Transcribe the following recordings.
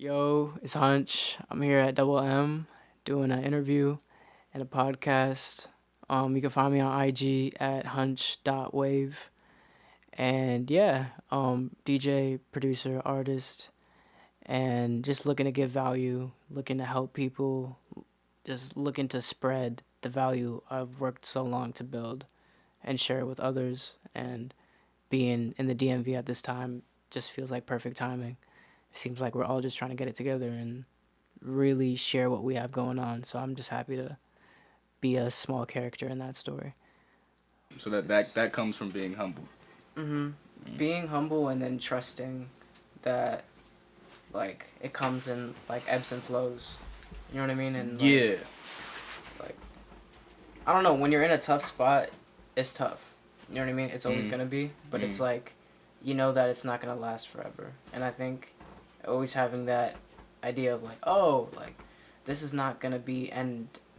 Yo, it's Hunch. I'm here at Double M doing an interview and a podcast. You can find me on IG at hunch.wave. And yeah, DJ, producer, artist, and just looking to give value, looking to help people, just looking to spread the value I've worked so long to build and share it with others. And being in the DMV at this time just feels like perfect timing. It seems like we're all just trying to get it together and really share what we have going on. So I'm just happy to be a small character in that story. So that comes from being humble. Mm-hmm. Being humble and then trusting that, like, it comes in, like, ebbs and flows. You know what I mean? And like, I don't know, when you're in a tough spot, it's tough. You know what I mean? It's always going to be. But it's like, you know that it's not going to last forever. And I think always having that idea of, like, oh, like, this is not going to be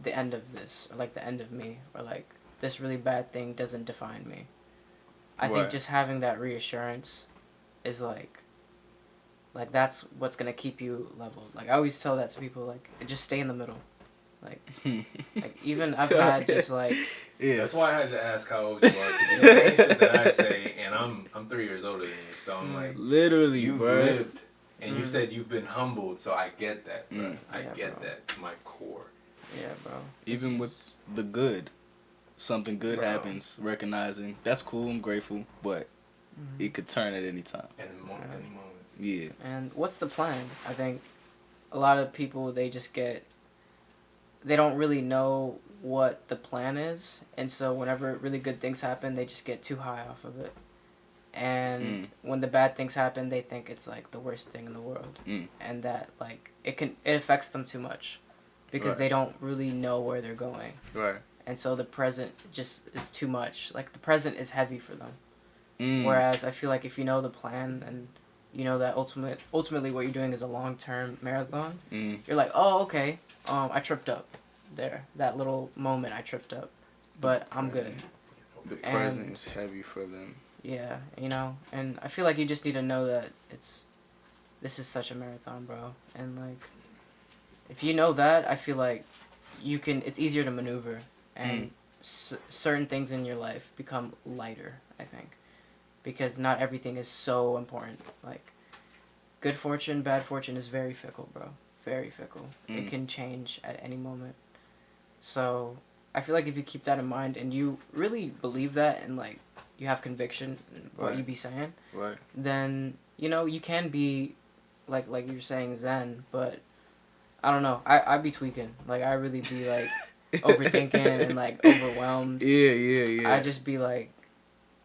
the end of this, or, like, the end of me, or, like, this really bad thing doesn't define me. I think just having that reassurance is, like, that's what's going to keep you leveled. Like, I always tell that to people, like, just stay in the middle. Like even I've had just, like... Yeah. That's why I had to ask how old you are, because you say shit that I say, and I'm 3 years older than you, so I'm like... Literally, you've bro. lived, and you said you've been humbled, so I get that, bro. I get that to my core. Yeah, bro. Even with the good, something good happens, recognizing, that's cool, I'm grateful, but it could turn at any time. Any moment. Yeah. And what's the plan? I think a lot of people, they don't really know what the plan is, and so whenever really good things happen, they just get too high off of it. And when the bad things happen, they think it's, like, the worst thing in the world. And that, like, it affects them too much because they don't really know where they're going. Right. And so the present just is too much. Like, the present is heavy for them. Whereas I feel like if you know the plan and you know that ultimately what you're doing is a long-term marathon, you're like, oh, okay, I tripped up there. That little moment I tripped up. But I'm good. The present is heavy for them. Yeah, you know, and I feel like you just need to know that this is such a marathon, bro. And, like, if you know that, I feel like it's easier to maneuver, and certain things in your life become lighter, I think, because not everything is so important. Like, good fortune, bad fortune is very fickle, bro. Very fickle. It can change at any moment. So I feel like if you keep that in mind and you really believe that, and, like, you have conviction in what you be saying, then, you know, you can be, like you're saying, zen, but I don't know. I be tweaking. Like, I really be, like, overthinking and, like, overwhelmed. Yeah. I just be like,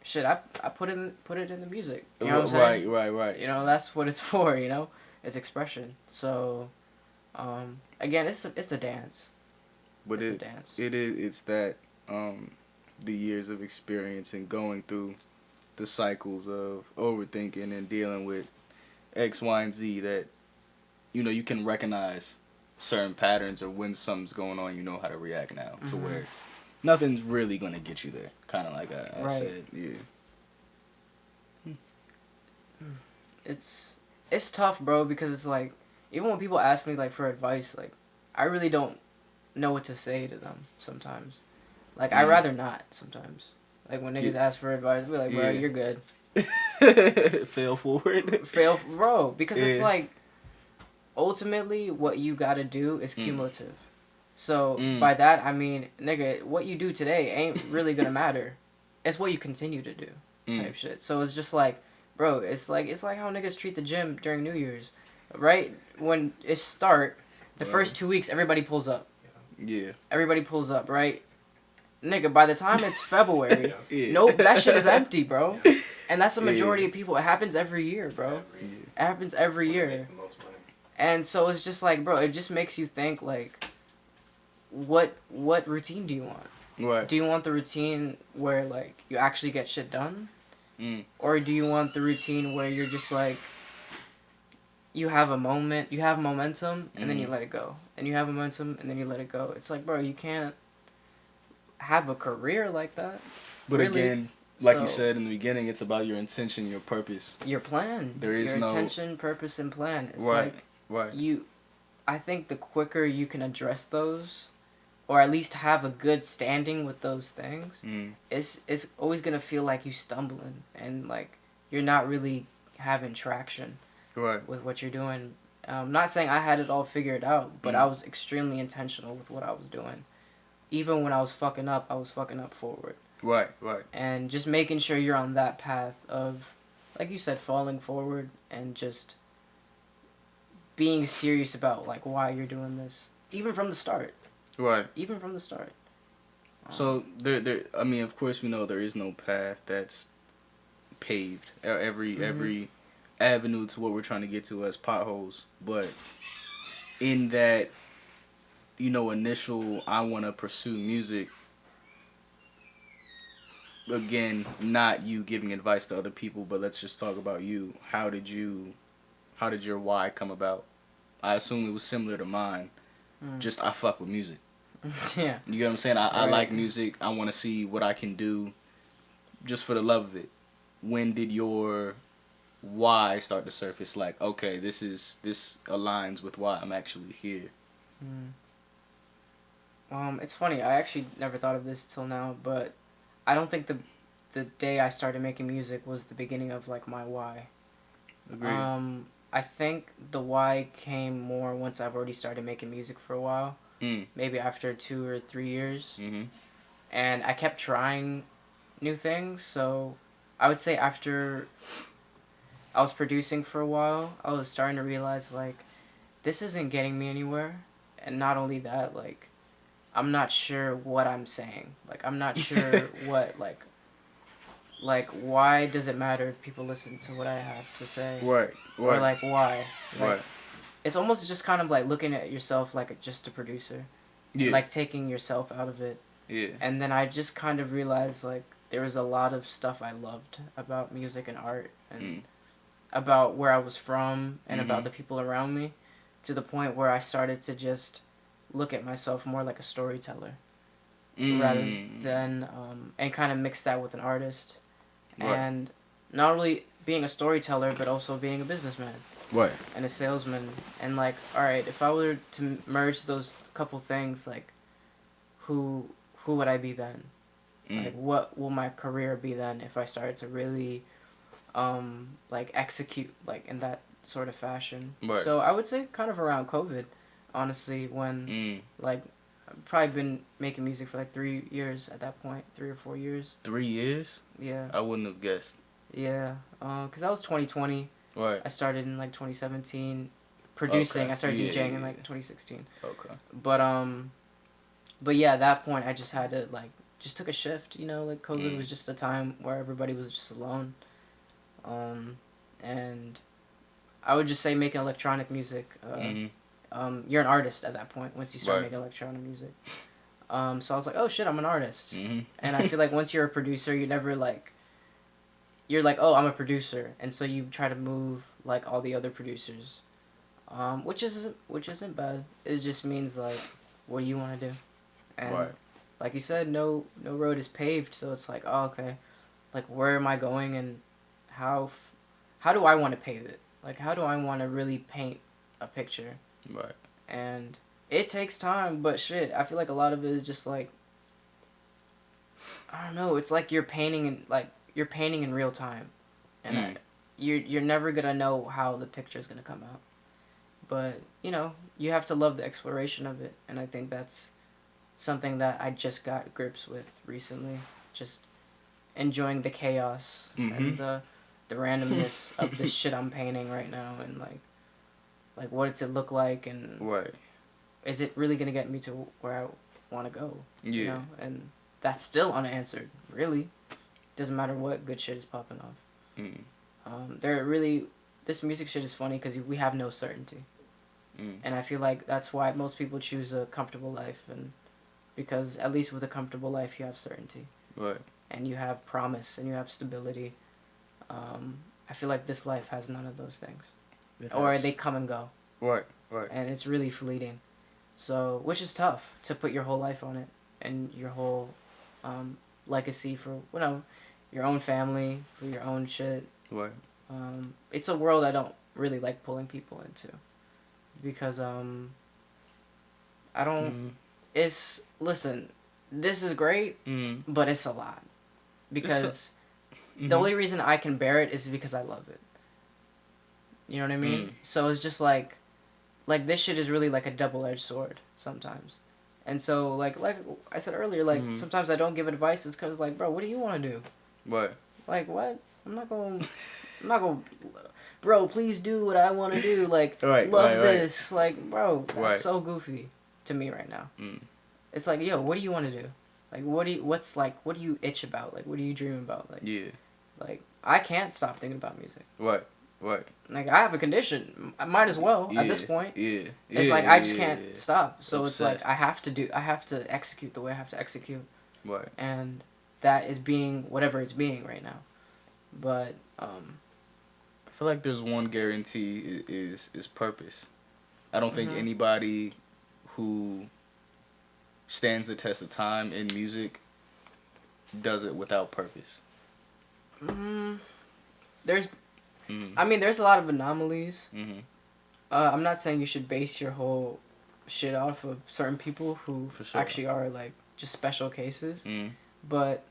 shit, I put it in the music. You know what I'm saying? Right. You know, that's what it's for, you know? It's expression. So, again, it's a dance. But it's a dance. It's that, the years of experience and going through the cycles of overthinking and dealing with X, Y, and Z that, you know, you can recognize certain patterns, or when something's going on, you know how to react now to where nothing's really going to get you there. Kind of like I said, yeah. It's tough, bro, because it's like, even when people ask me, like, for advice, like, I really don't know what to say to them sometimes. Like, I'd rather not sometimes. Like, when niggas ask for advice, I'll be like, bro, you're good. Fail forward. Bro, because it's like, ultimately, what you gotta do is cumulative. So, by that, I mean, nigga, what you do today ain't really gonna matter. It's what you continue to do, type shit. So, it's just like, bro, it's like how niggas treat the gym during New Year's, right? When it start, the first 2 weeks, everybody pulls up. Yeah. Everybody pulls up, right? Nigga, by the time it's February, nope, that shit is empty, bro. And that's the majority of people. It happens every year, bro. It happens every year. And so it's just like, bro, it just makes you think, like, what routine do you want? Right. Do you want the routine where, like, you actually get shit done? Or do you want the routine where you're just, like, you have a moment, you have momentum, and then you let it go. And you have momentum, and then you let it go. It's like, bro, you can't have a career like that. But really, again, like you said in the beginning, it's about your intention, your purpose. Your plan. There is your intention, purpose, and plan. It's like, Right. I think the quicker you can address those, or at least have a good standing with those things, it's always gonna feel like you stumbling and like you're not really having traction Right. with what you're doing. Not saying I had it all figured out, but I was extremely intentional with what I was doing. Even when I was fucking up forward. Right. Right. And just making sure you're on that path of, like you said, falling forward and just being serious about like why you're doing this, even from the start. Right. Even from the start. So there. I mean, of course, we know there is no path that's paved. Every avenue to what we're trying to get to has potholes. But in that, initial, I want to pursue music. Again, not you giving advice to other people, but let's just talk about you. How did your why come about? I assume it was similar to mine. Just I fuck with music. Yeah. You get what I'm saying? I like music. I want to see what I can do just for the love of it. When did your why start to surface? Like, okay, this aligns with why I'm actually here. It's funny. I actually never thought of this till now, but I don't think the day I started making music was the beginning of like my why. Agreed. I think the why came more once I've already started making music for a while. Maybe after 2 or 3 years. And I kept trying new things, so I would say after I was producing for a while, I was starting to realize like this isn't getting me anywhere. And not only that, like I'm not sure what I'm saying. Like I'm not sure what like why does it matter if people listen to what I have to say? Right. Or like why? Like, Right. it's almost just kind of like looking at yourself like just a producer. Yeah. Like taking yourself out of it. Yeah. And then I just kind of realized like there was a lot of stuff I loved about music and art and about where I was from and about the people around me, to the point where I started to just look at myself more like a storyteller rather than and kind of mix that with an artist. Right. And not only being a storyteller but also being a businessman. Right. And a salesman. And like, alright, if I were to merge those couple things, like who would I be then? Like what will my career be then if I started to really like execute like in that sort of fashion? Right. So I would say kind of around COVID, honestly, when like I've probably been making music for like 3 years at that point, 3 or 4 years. 3 years? Yeah. I wouldn't have guessed. Yeah. Cause that was 2020. Right. I started in like 2017 producing. Okay. I started Yeah, DJing yeah, in like 2016. Okay. But yeah, at that point I just had to like just took a shift, like COVID was just a time where everybody was just alone. And I would just say making electronic music, you're an artist at that point once you start making electronic music. So I was like, oh shit, I'm an artist. And I feel like once you're a producer, you're like, oh, I'm a producer, and so you try to move like all the other producers, which isn't bad. It just means like, what do you want to do? And like you said, no road is paved, so it's like, oh, okay, like where am I going and how do I want to pave it? Like how do I want to really paint a picture? Right. And it takes time, but shit, I feel like a lot of it is just like, I don't know, it's like you're painting in real time, and you're never gonna know how the picture's gonna come out, but you have to love the exploration of it, and I think that's something that I just got grips with recently, just enjoying the chaos and the randomness of the shit I'm painting right now, and like what does it look like, and is it really gonna get me to where I want to go? Yeah. And that's still unanswered. Really, doesn't matter what good shit is popping off. This music shit is funny because we have no certainty, and I feel like that's why most people choose a comfortable life, and because at least with a comfortable life you have certainty, right, and you have promise and you have stability. I feel like this life has none of those things, or they come and go. Right. And it's really fleeting, so which is tough to put your whole life on it and your whole legacy for your own family, for your own shit. Right. It's a world I don't really like pulling people into. because I don't. It's listen. This is great, but it's a lot because the only reason I can bear it is because I love it. You know what I mean? So it's just like this shit is really like a double-edged sword sometimes. And so like I said earlier, like sometimes I don't give advice. It's because like, bro, what do you want to do? What? Like what? I'm not going. Bro, please do what I want to do. Like love this. Like bro, that's so goofy to me right now. It's like, yo, what do you want to do? Like what do you itch about? Like what do you dream about? Like like I can't stop thinking about music. What? Like I have a condition. I might as well at this point. Yeah. It's like I just can't stop. So Obsessed. it's like I have to execute the way I have to execute. Right. And that is being whatever it's being right now. But I feel like there's one guarantee is purpose. I don't think anybody who stands the test of time in music does it without purpose. There's I mean, there's a lot of anomalies. I'm not saying you should base your whole shit off of certain people who actually are like just special cases. But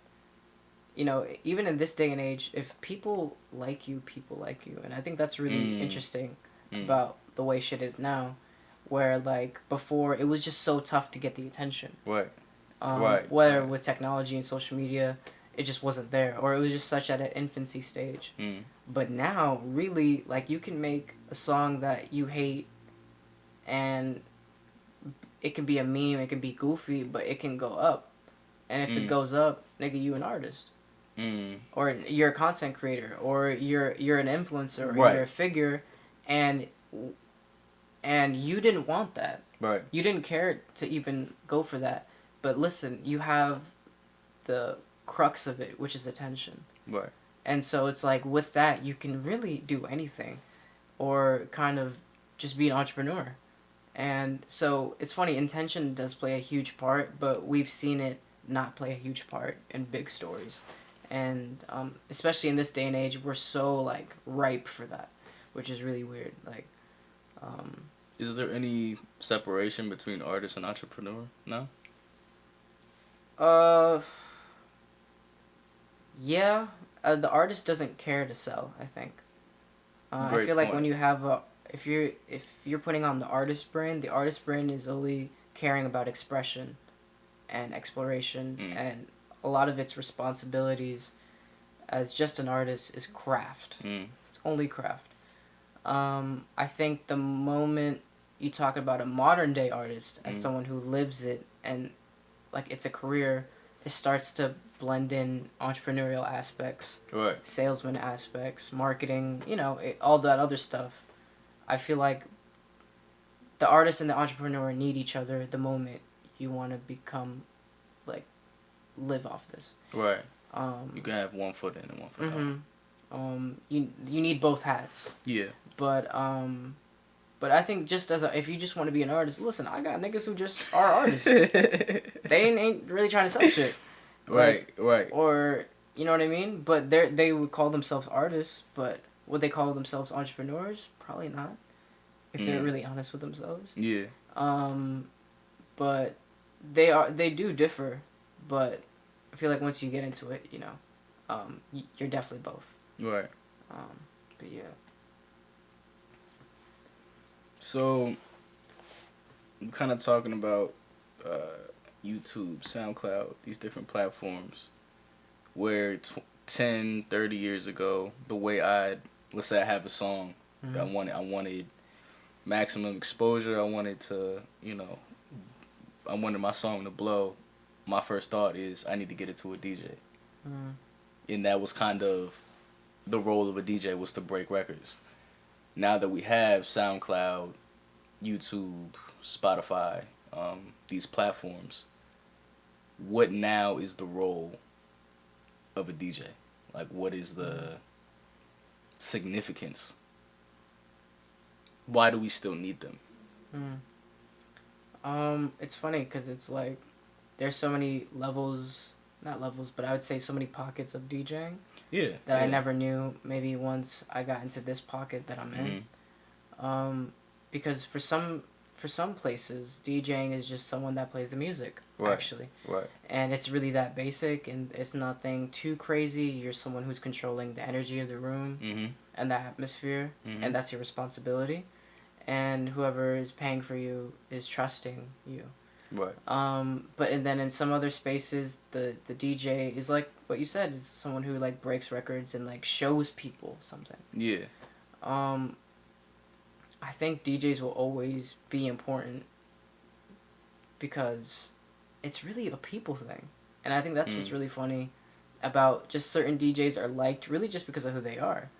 you know, even in this day and age, if people like you, and I think that's really interesting about the way shit is now, where like before it was just so tough to get the attention. Right. Whether with technology and social media, it just wasn't there, or it was just such at an infancy stage. But now, really, like, you can make a song that you hate, and it can be a meme, it can be goofy, but it can go up. And if it goes up, nigga, you an artist. Or you're a content creator, or you're an influencer, or you're a figure, and you didn't want that. Right. You didn't care to even go for that. But listen, you have the crux of it, which is attention. Right. And so it's like with that, you can really do anything or kind of just be an entrepreneur. And so it's funny, intention does play a huge part, but we've seen it not play a huge part in big stories. And especially in this day and age, we're so like ripe for that, which is really weird. Like, is there any separation between artist and entrepreneur? No? Yeah. The artist doesn't care to sell, I think. I feel like when you have if you're putting on the artist brand is only caring about expression and exploration, and a lot of its responsibilities as just an artist is craft. It's only craft. I think the moment you talk about a modern day artist as someone who lives it and like it's a career, it starts to blend in entrepreneurial aspects, salesman aspects, marketing, you know, all that other stuff. I feel like the artist and the entrepreneur need each other the moment you want to become, like, live off this. Right. You can have one foot in and one foot out. You need both hats. Yeah. But I think just if you just want to be an artist, listen, I got niggas who just are artists. They ain't really trying to sell shit. Right. Or, you know what I mean? But they would call themselves artists, but would they call themselves entrepreneurs? Probably not. If they're really honest with themselves. Yeah. But they do differ, but I feel like once you get into it, you know, you're definitely both. Right. But yeah. So, I'm kind of talking about YouTube, SoundCloud, these different platforms where 10, 30 years ago, the way let's say I have a song that I wanted maximum exposure, I wanted my song to blow. My first thought is I need to get it to a DJ. And that was kind of the role of a DJ, was to break records. Now that we have SoundCloud, YouTube, Spotify, these platforms, what now is the role of a DJ? Like, what is the significance? Why do we still need them? It's funny because it's like there's so many levels, not levels, but I would say so many pockets of DJing. Yeah. I never knew. Maybe once I got into this pocket that I'm in. because for some places, DJing is just someone that plays the music, actually. Right. And it's really that basic, and it's nothing too crazy. You're someone who's controlling the energy of the room Mm-hmm. and the atmosphere, Mm-hmm. and that's your responsibility. And whoever is paying for you is trusting you. Right. But and then in some other spaces, the DJ is like what you said, is someone who like breaks records and like shows people something. Yeah. I think DJs will always be important because it's really a people thing. And I think that's what's really funny about just certain DJs are liked really just because of who they are.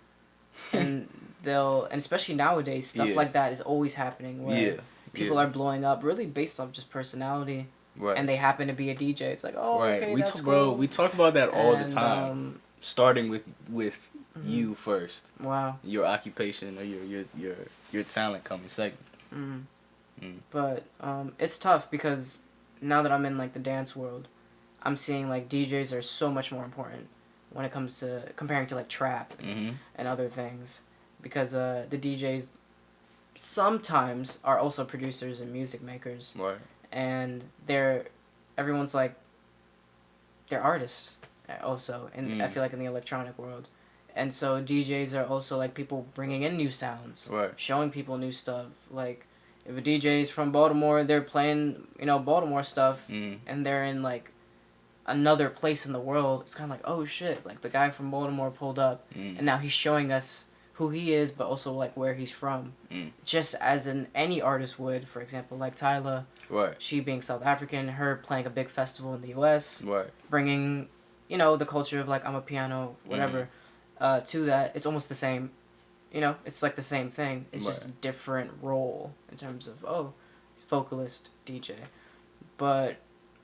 And and especially nowadays, stuff like that is always happening where people are blowing up really based off just personality. Right. And they happen to be a DJ. It's like, oh, right. okay, We that's cool. cool. Bro, we talk about that all the time. Starting with mm-hmm. you first. Wow. Your occupation or your talent coming second. But it's tough because now that I'm in like the dance world, I'm seeing like DJs are so much more important when it comes to comparing to like trap and other things, because the DJs sometimes are also producers and music makers. Right. And everyone's like, they're artists also, and I feel like in the electronic world. And so DJs are also like people bringing in new sounds, right, showing people new stuff. Like if a DJ is from Baltimore, they're playing, Baltimore stuff, and they're in like another place in the world. It's kind of like, oh shit, like the guy from Baltimore pulled up, and now he's showing us who he is, but also like where he's from, just as any artist would. For example, like Tyla, right? She being South African, her playing a big festival in the U.S., right? Bringing, the culture of like I'm a piano, whatever, to that. It's almost the same, It's like the same thing. It's just a different role in terms of vocalist, DJ, but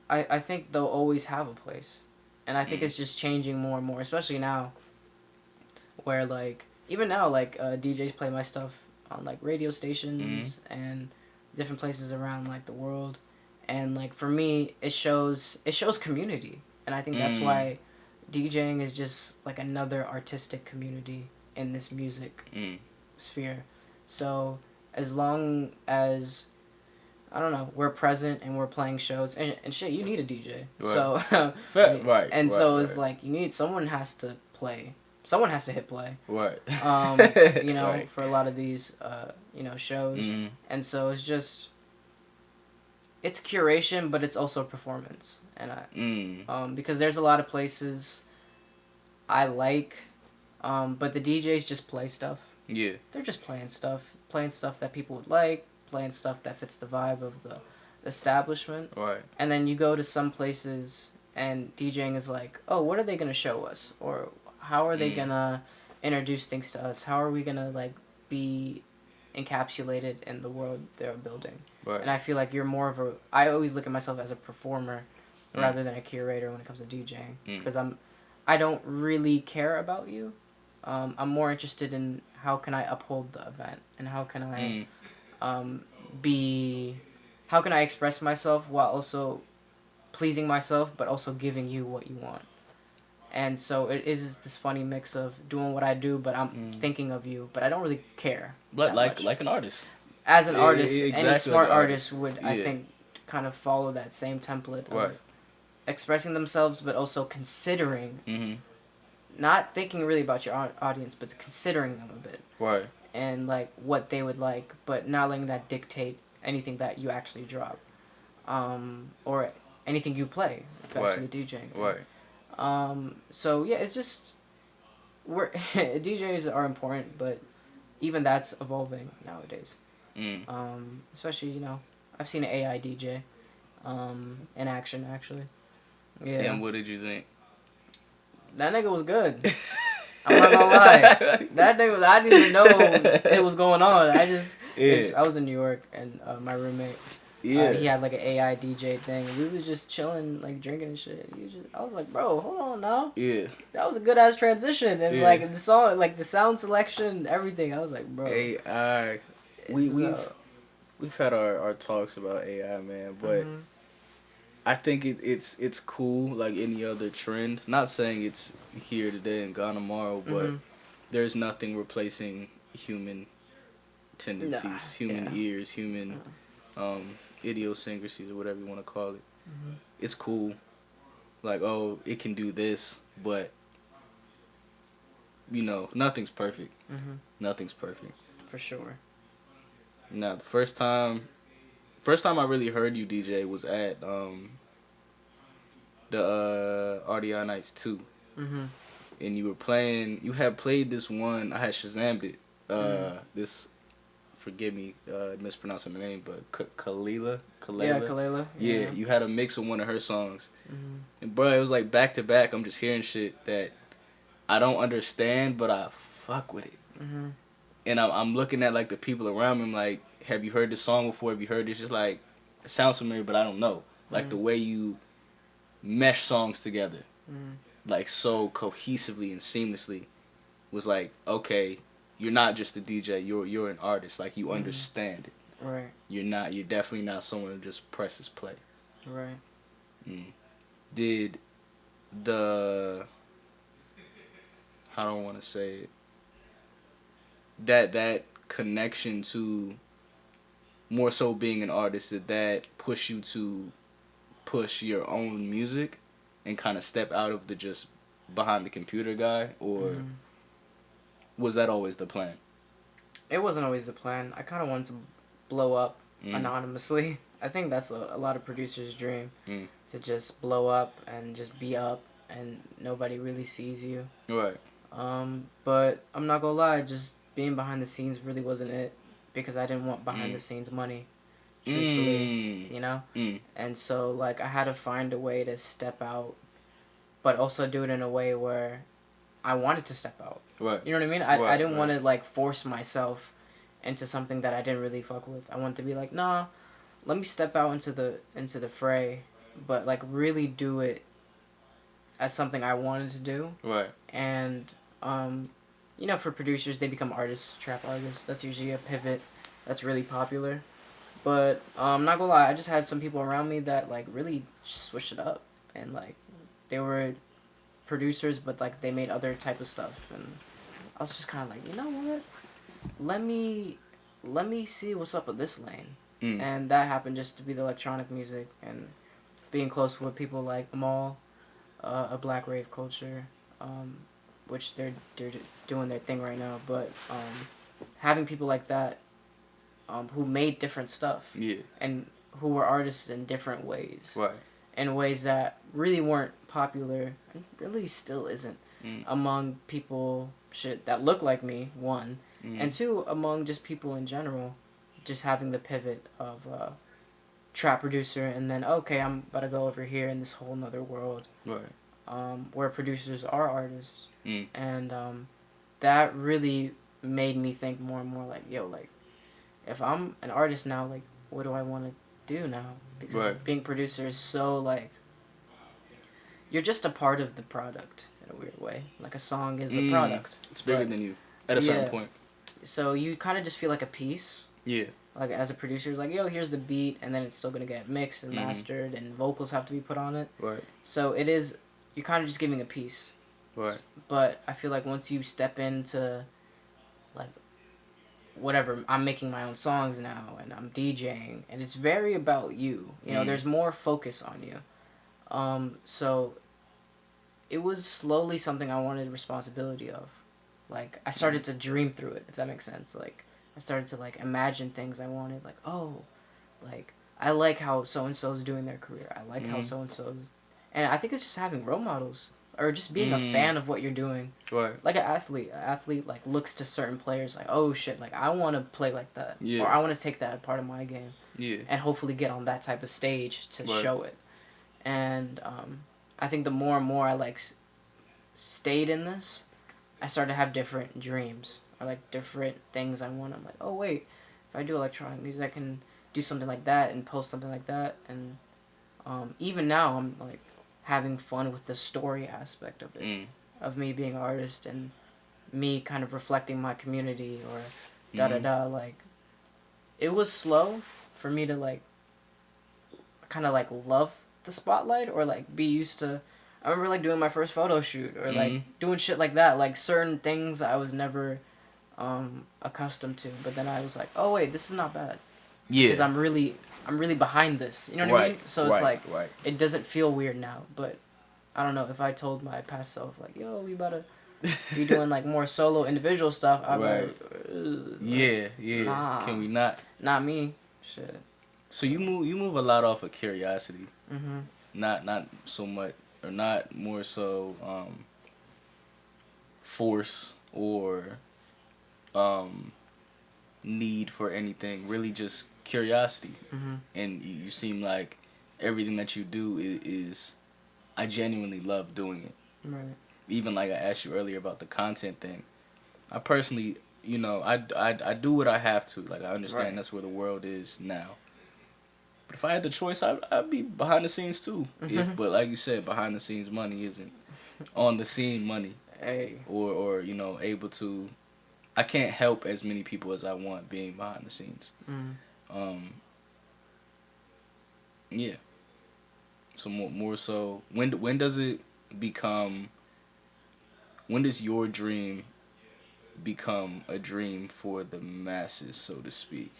I think they'll always have a place, and I think it's just changing more and more, especially now, where like. Even now, like, DJs play my stuff on, like, radio stations and different places around, like, the world. And, like, for me, it shows community. And I think that's why DJing is just, like, another artistic community in this music sphere. So, as long as, I don't know, we're present and we're playing shows, and shit, you need a DJ. Right. So, right. And so it's like, someone has to play. Someone has to hit play. Right. Right. For a lot of these, shows. And so it's just, it's curation, but it's also performance. And because there's a lot of places I like, but the DJs just play stuff. Yeah. They're just playing stuff that people would like, playing stuff that fits the vibe of the establishment. Right. And then you go to some places and DJing is like, oh, what are they going to show us? Or how are they gonna introduce things to us? How are we gonna like be encapsulated in the world they're building? Right. And I feel like you're more of a. I always look at myself as a performer rather than a curator when it comes to DJing, because I don't really care about you. I'm more interested in how can I uphold the event and how can I how can I express myself while also pleasing myself, but also giving you what you want. And so it is this funny mix of doing what I do, but I'm thinking of you, but I don't really care. But like an artist. As an artist, exactly any smart like artist would, I think, kind of follow that same template of expressing themselves, but also considering, not thinking really about your audience, but considering them a bit. Right. And like what they would like, but not letting that dictate anything that you actually drop, or anything you play. Back to the DJing. Right. So yeah, it's just DJs are important, but even that's evolving nowadays. Especially I've seen an AI DJ, in action actually. Yeah. And what did you think? That nigga was good. I'm not gonna lie. That nigga I didn't even know it was going on. I was in New York and my roommate. Yeah. He had like an AI DJ thing. We was just chilling, like drinking and shit. I was like, bro, hold on now. Yeah. That was a good ass transition, and like the song, like the sound selection, everything. I was like, bro. AI. We've had our talks about AI, man, but I think it's cool like any other trend. Not saying it's here today and gone tomorrow, but there's nothing replacing human tendencies, human ears, human idiosyncrasies, or whatever you want to call it. Mm-hmm. It's cool. Like, oh, it can do this, but nothing's perfect. Mm-hmm. Nothing's perfect. For sure. Now, the first time I really heard you DJ was at the RDI Nights 2. Mm-hmm. And you had played this one, I had Shazammed it. This, forgive me mispronouncing the name, but Kalila? Yeah, Kalela. Yeah, you had a mix of one of her songs. Mm-hmm. And bro, it was like back to back, I'm just hearing shit that I don't understand, but I fuck with it. Mm-hmm. And I'm looking at like the people around me, I'm like, have you heard this song before? Have you heard this? Just like, it sounds familiar, but I don't know. Like the way you mesh songs together, like so cohesively and seamlessly, was like, okay, you're not just a DJ, you're an artist. Like you understand it. Right. You're definitely not someone who just presses play. Right. Did the, how do I want to say it? That connection to more so being an artist, did that push you to push your own music and kind of step out of the just behind the computer guy, or was that always the plan? It wasn't always the plan. I kind of wanted to blow up anonymously. I think that's a lot of producers' dream, to just blow up and just be up and nobody really sees you. Right. But I'm not gonna lie, just being behind the scenes really wasn't it, because I didn't want behind the scenes money, truthfully, you know? And so, like, I had to find a way to step out, but also do it in a way where I wanted to step out. Right. You know what I mean? I didn't want to, like, force myself into something that I didn't really fuck with. I wanted to be like, nah, let me step out into the fray, but, like, really do it as something I wanted to do. Right. And, you know, for producers, they become artists, trap artists. That's usually a pivot that's really popular. But I'm not gonna lie, I just had some people around me that, like, really switched it up. And, like, they were producers, but, like, they made other type of stuff. And I was just kind of like, you know what? Let me see what's up with this lane. And that happened just to be the electronic music and being close with people like Amal, a Black Rave Culture, which they're doing their thing right now. But having people like that who made different stuff, and who were artists in different ways, right, in ways that really weren't popular, and really still isn't, among people that look like me, one, and two, among just people in general, just having the pivot of trap producer, and then, okay, I'm about to go over here in this whole nother world, right, where producers are artists, and that really made me think more and more like, yo, like, if I'm an artist now, like, what do I want to do now? Because being a producer is so, like, you're just a part of the product in a weird way. Like, a song is a product. It's bigger than you at a certain point. So you kind of just feel like a piece. Yeah. Like, as a producer, it's like, yo, here's the beat, and then it's still going to get mixed and mastered, and vocals have to be put on it. Right. So it is, you're kind of just giving a piece. Right. But I feel like once you step into, like, whatever, I'm making my own songs now, and I'm DJing, and it's very about you. You know, there's more focus on you. So it was slowly something I wanted responsibility of. Like, I started to dream through it, if that makes sense. Like, I started to, like, imagine things I wanted. Like, oh, like, I like how so-and-so's doing their career. I like how so-and-so's... And I think it's just having role models. Or just being a fan of what you're doing. Right. Like an athlete. An athlete, like, looks to certain players like, oh, shit, like, I want to play like that. Yeah. Or I want to take that part of my game. Yeah. And hopefully get on that type of stage to show it. And I think the more and more I, like, stayed in this, I started to have different dreams. Or, like, different things I want. I'm like, oh, wait, if I do electronic music, I can do something like that and post something like that. And even now, I'm, like, having fun with the story aspect of it. Of me being an artist and me kind of reflecting my community or da-da-da. Like, it was slow for me to, like, kind of, like, love the spotlight or, like, be used to... I remember, like, doing my first photo shoot or, like, doing shit like that. Like, certain things I was never accustomed to. But then I was like, oh wait, this is not bad. Yeah. Because I'm really behind this. You know what I mean? So it's like it doesn't feel weird now. But I don't know, if I told my past self like, yo, we about to be doing like more solo individual stuff, I'd be like, yeah. Nah. Can we not? Not me. Shit. So you move a lot off of curiosity. Mm-hmm. Not so much, or not more so force or need for anything. Really just curiosity. Mm-hmm. And you seem like everything that you do is I genuinely love doing it. Right. Even like I asked you earlier about the content thing. I personally, I do what I have to. Like, I understand that's where the world is now. But if I had the choice, I'd be behind the scenes too. Mm-hmm. But like you said, behind the scenes money isn't on the scene money. Hey. Or able to. I can't help as many people as I want being behind the scenes. Mm. Yeah. So more so, when does it become? When does your dream become a dream for the masses, so to speak?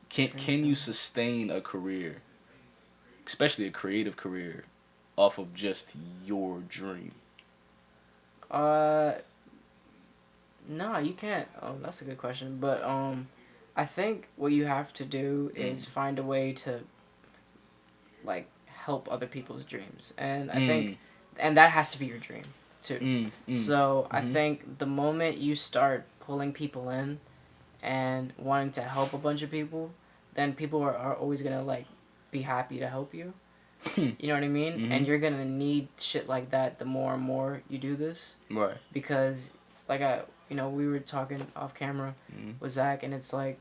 Can you sustain a career, especially a creative career, off of just your dream? No, you can't. Oh, that's a good question. But I think what you have to do is find a way to like help other people's dreams, and I think, and that has to be your dream too. So I think the moment you start pulling people in and wanting to help a bunch of people, then people are always gonna like be happy to help you. You know what I mean? And you're gonna need shit like that the more and more you do this. Right. Because like we were talking off camera with Zach, and it's like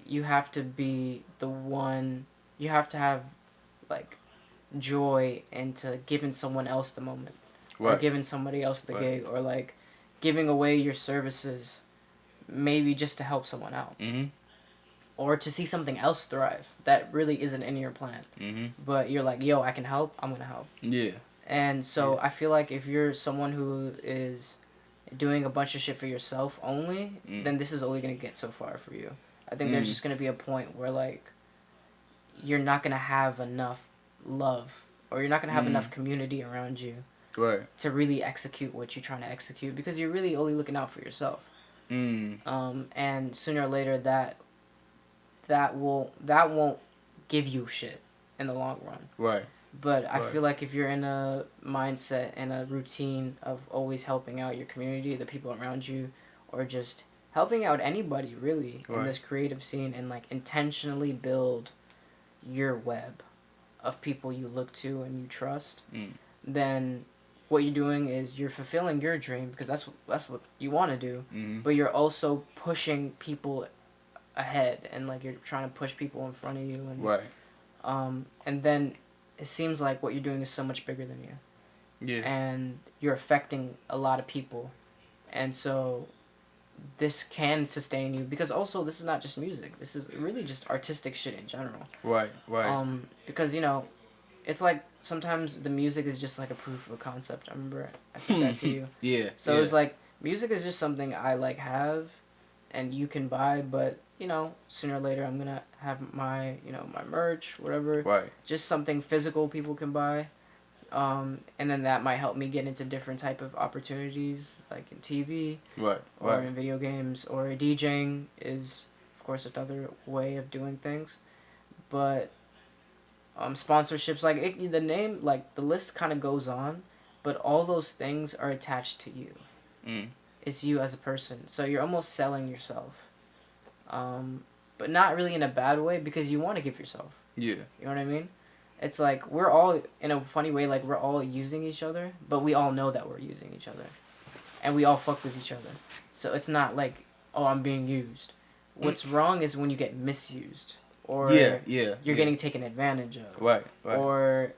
you have to be the one. You have to have like joy into giving someone else the moment, or giving somebody else the gig, or like giving away your services, maybe just to help someone out, or to see something else thrive that really isn't in your plan. But you're like, yo, I can help. I'm gonna help. Yeah. And so I feel like if you're someone who is doing a bunch of shit for yourself only, then this is only gonna get so far for you. I think there's just gonna be a point where like you're not gonna have enough love, or you're not gonna have enough community around you to really execute what you're trying to execute, because you're really only looking out for yourself. And sooner or later that won't give you shit in the long run. But I feel like if you're in a mindset and a routine of always helping out your community, the people around you, or just helping out anybody really in this creative scene, and like intentionally build your web of people you look to and you trust, then what you're doing is you're fulfilling your dream, because that's what you want to do, but you're also pushing people ahead, and like you're trying to push people in front of you, and and then it seems like what you're doing is so much bigger than you. Yeah. And you're affecting a lot of people. And so this can sustain you, because also this is not just music. This is really just artistic shit in general. Right. Because, it's like sometimes the music is just like a proof of a concept. I remember I said that to you. Yeah. So it's like music is just something I like have and you can buy, but sooner or later I'm gonna have my my merch, whatever, just something physical people can buy, and then that might help me get into different type of opportunities, like in TV, or in video games, or DJing is of course another way of doing things, but sponsorships, like the name, like the list kind of goes on, but all those things are attached to you. It's you as a person, so you're almost selling yourself. But not really in a bad way, because you want to give yourself. Yeah. You know what I mean? It's like we're all, in a funny way, like we're all using each other, but we all know that we're using each other. And we all fuck with each other. So it's not like, oh, I'm being used. What's wrong is when you get misused. Or you're getting taken advantage of. Right. Or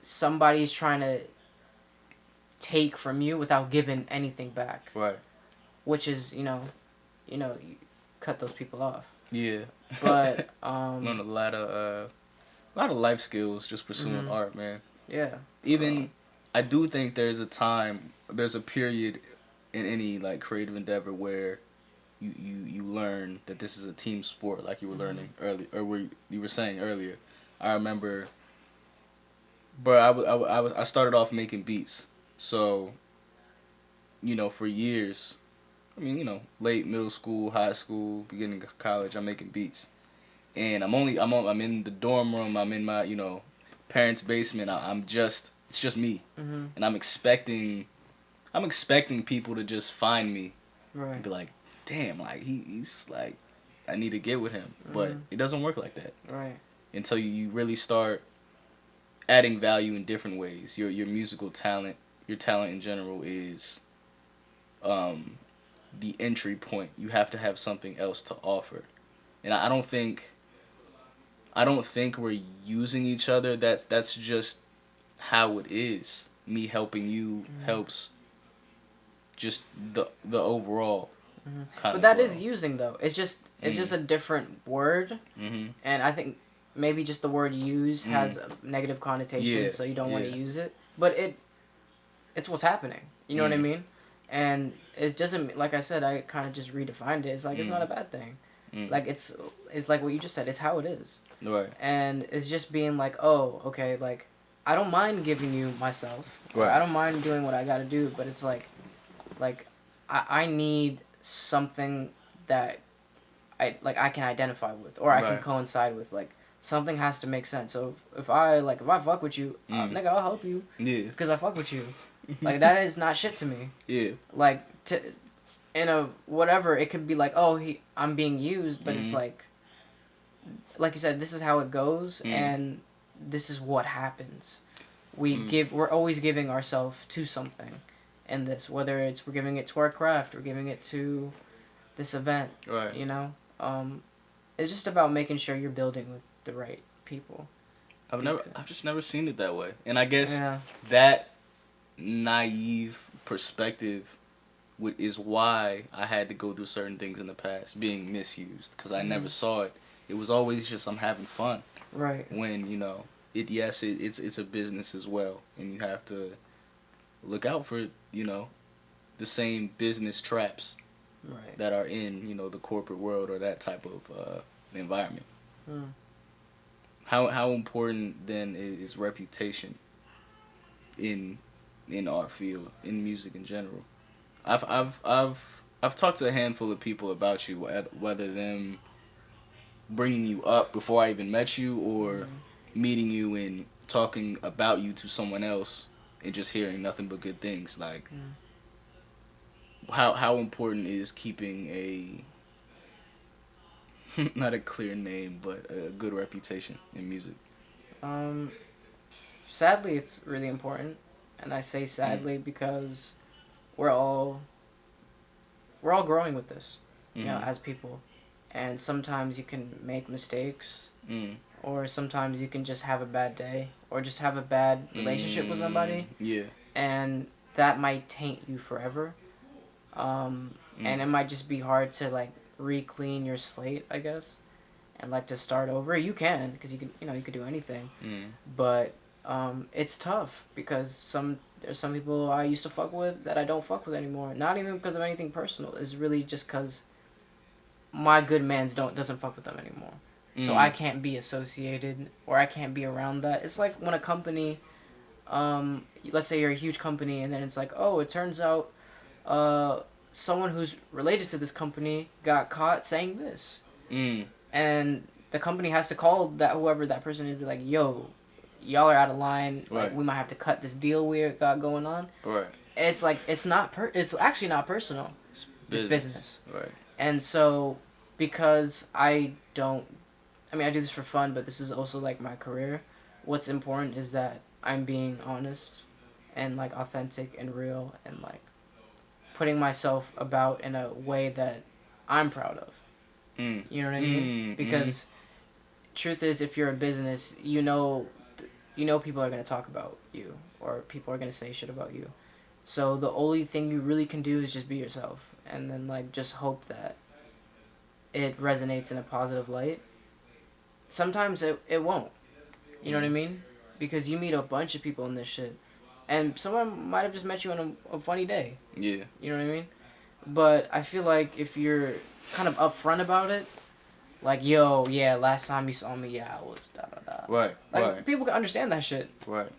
somebody's trying to take from you without giving anything back. Right. Which is, you cut those people off. Yeah. But learn a lot of life skills just pursuing art, man. Yeah. Even I do think there's a period in any like creative endeavor where you learn that this is a team sport, like you were learning earlier, or where you were saying earlier. I remember, bro, I started off making beats, so for years, I mean, late middle school, high school, beginning of college, I'm making beats, and I'm in the dorm room, I'm in my parents' basement. It's just me, and I'm expecting people to just find me and be like, damn, like he's like, I need to get with him, but it doesn't work like that. Right. Until you really start adding value in different ways. Your musical talent, your talent in general is the entry point. You have to have something else to offer. And I don't think we're using each other. That's just how it is. Me helping you helps just the overall kind But of that grow. is using though. It's just a different word, and I think maybe just the word use has a negative connotation, so you don't want to use it. But it's what's happening. You know what I mean? And it doesn't, like I said, I kind of just redefined it. It's like it's not a bad thing. Like it's like what you just said. It's how it is. Right. And it's just being like, oh, okay, like I don't mind giving you myself. Or Right. I don't mind doing what I got to do, but it's like I need something that I can identify with, or I can coincide with. Like something has to make sense. So if I fuck with you, nigga, I'll help you. Yeah. Because I fuck with you. Like that is not shit to me. Yeah. Like in a whatever, it could be like, oh, I'm being used, but it's like you said, this is how it goes, and this is what happens. We're always giving ourselves to something in this, whether we're giving it to our craft, we're giving it to this event. Right. It's just about making sure you're building with the right people. I've just never seen it that way, and I guess Yeah. that naive perspective is why I had to go through certain things in the past, being misused, because I never saw it. It was always just I'm having fun. Right. When it's a business as well, and you have to look out for the same business traps that are in the corporate world or that type of environment. How important then is reputation in our field, in music in general? I've talked to a handful of people about you, whether them bringing you up before I even met you, or meeting you and talking about you to someone else and just hearing nothing but good things. Like, how important is keeping a not a clear name, but a good reputation in music? Sadly, it's really important, and I say sadly because we're all growing with this, as people, and sometimes you can make mistakes, or sometimes you can just have a bad day, or just have a bad relationship with somebody, and that might taint you forever, and it might just be hard to like re-clean your slate, I guess, and like to start over. You can, because you could do anything, but it's tough because there's some people I used to fuck with that I don't fuck with anymore. Not even because of anything personal. It's really just because my good mans doesn't fuck with them anymore. So I can't be associated, or I can't be around that. It's like when a company, let's say you're a huge company, and then it's like, oh, it turns out someone who's related to this company got caught saying this. And the company has to call whoever that person is, be like, yo, y'all are out of line. Like, we might have to cut this deal we got going on. Right. It's like, it's actually not personal. It's business. Right. And so, because I do this for fun, but this is also like my career, what's important is that I'm being honest and like authentic and real, and like putting myself about in a way that I'm proud of. You know what I mean? Because truth is, if you're a business, you know people are going to talk about you, or people are going to say shit about you. So the only thing you really can do is just be yourself, and then like just hope that it resonates in a positive light. Sometimes it won't. You know what I mean? Because you meet a bunch of people in this shit, and someone might have just met you on a funny day. Yeah. You know what I mean? But I feel like if you're kind of upfront about it, like, yo, yeah, last time you saw me, yeah, I was da da da. Right. Like, Right. people can understand that shit. Right.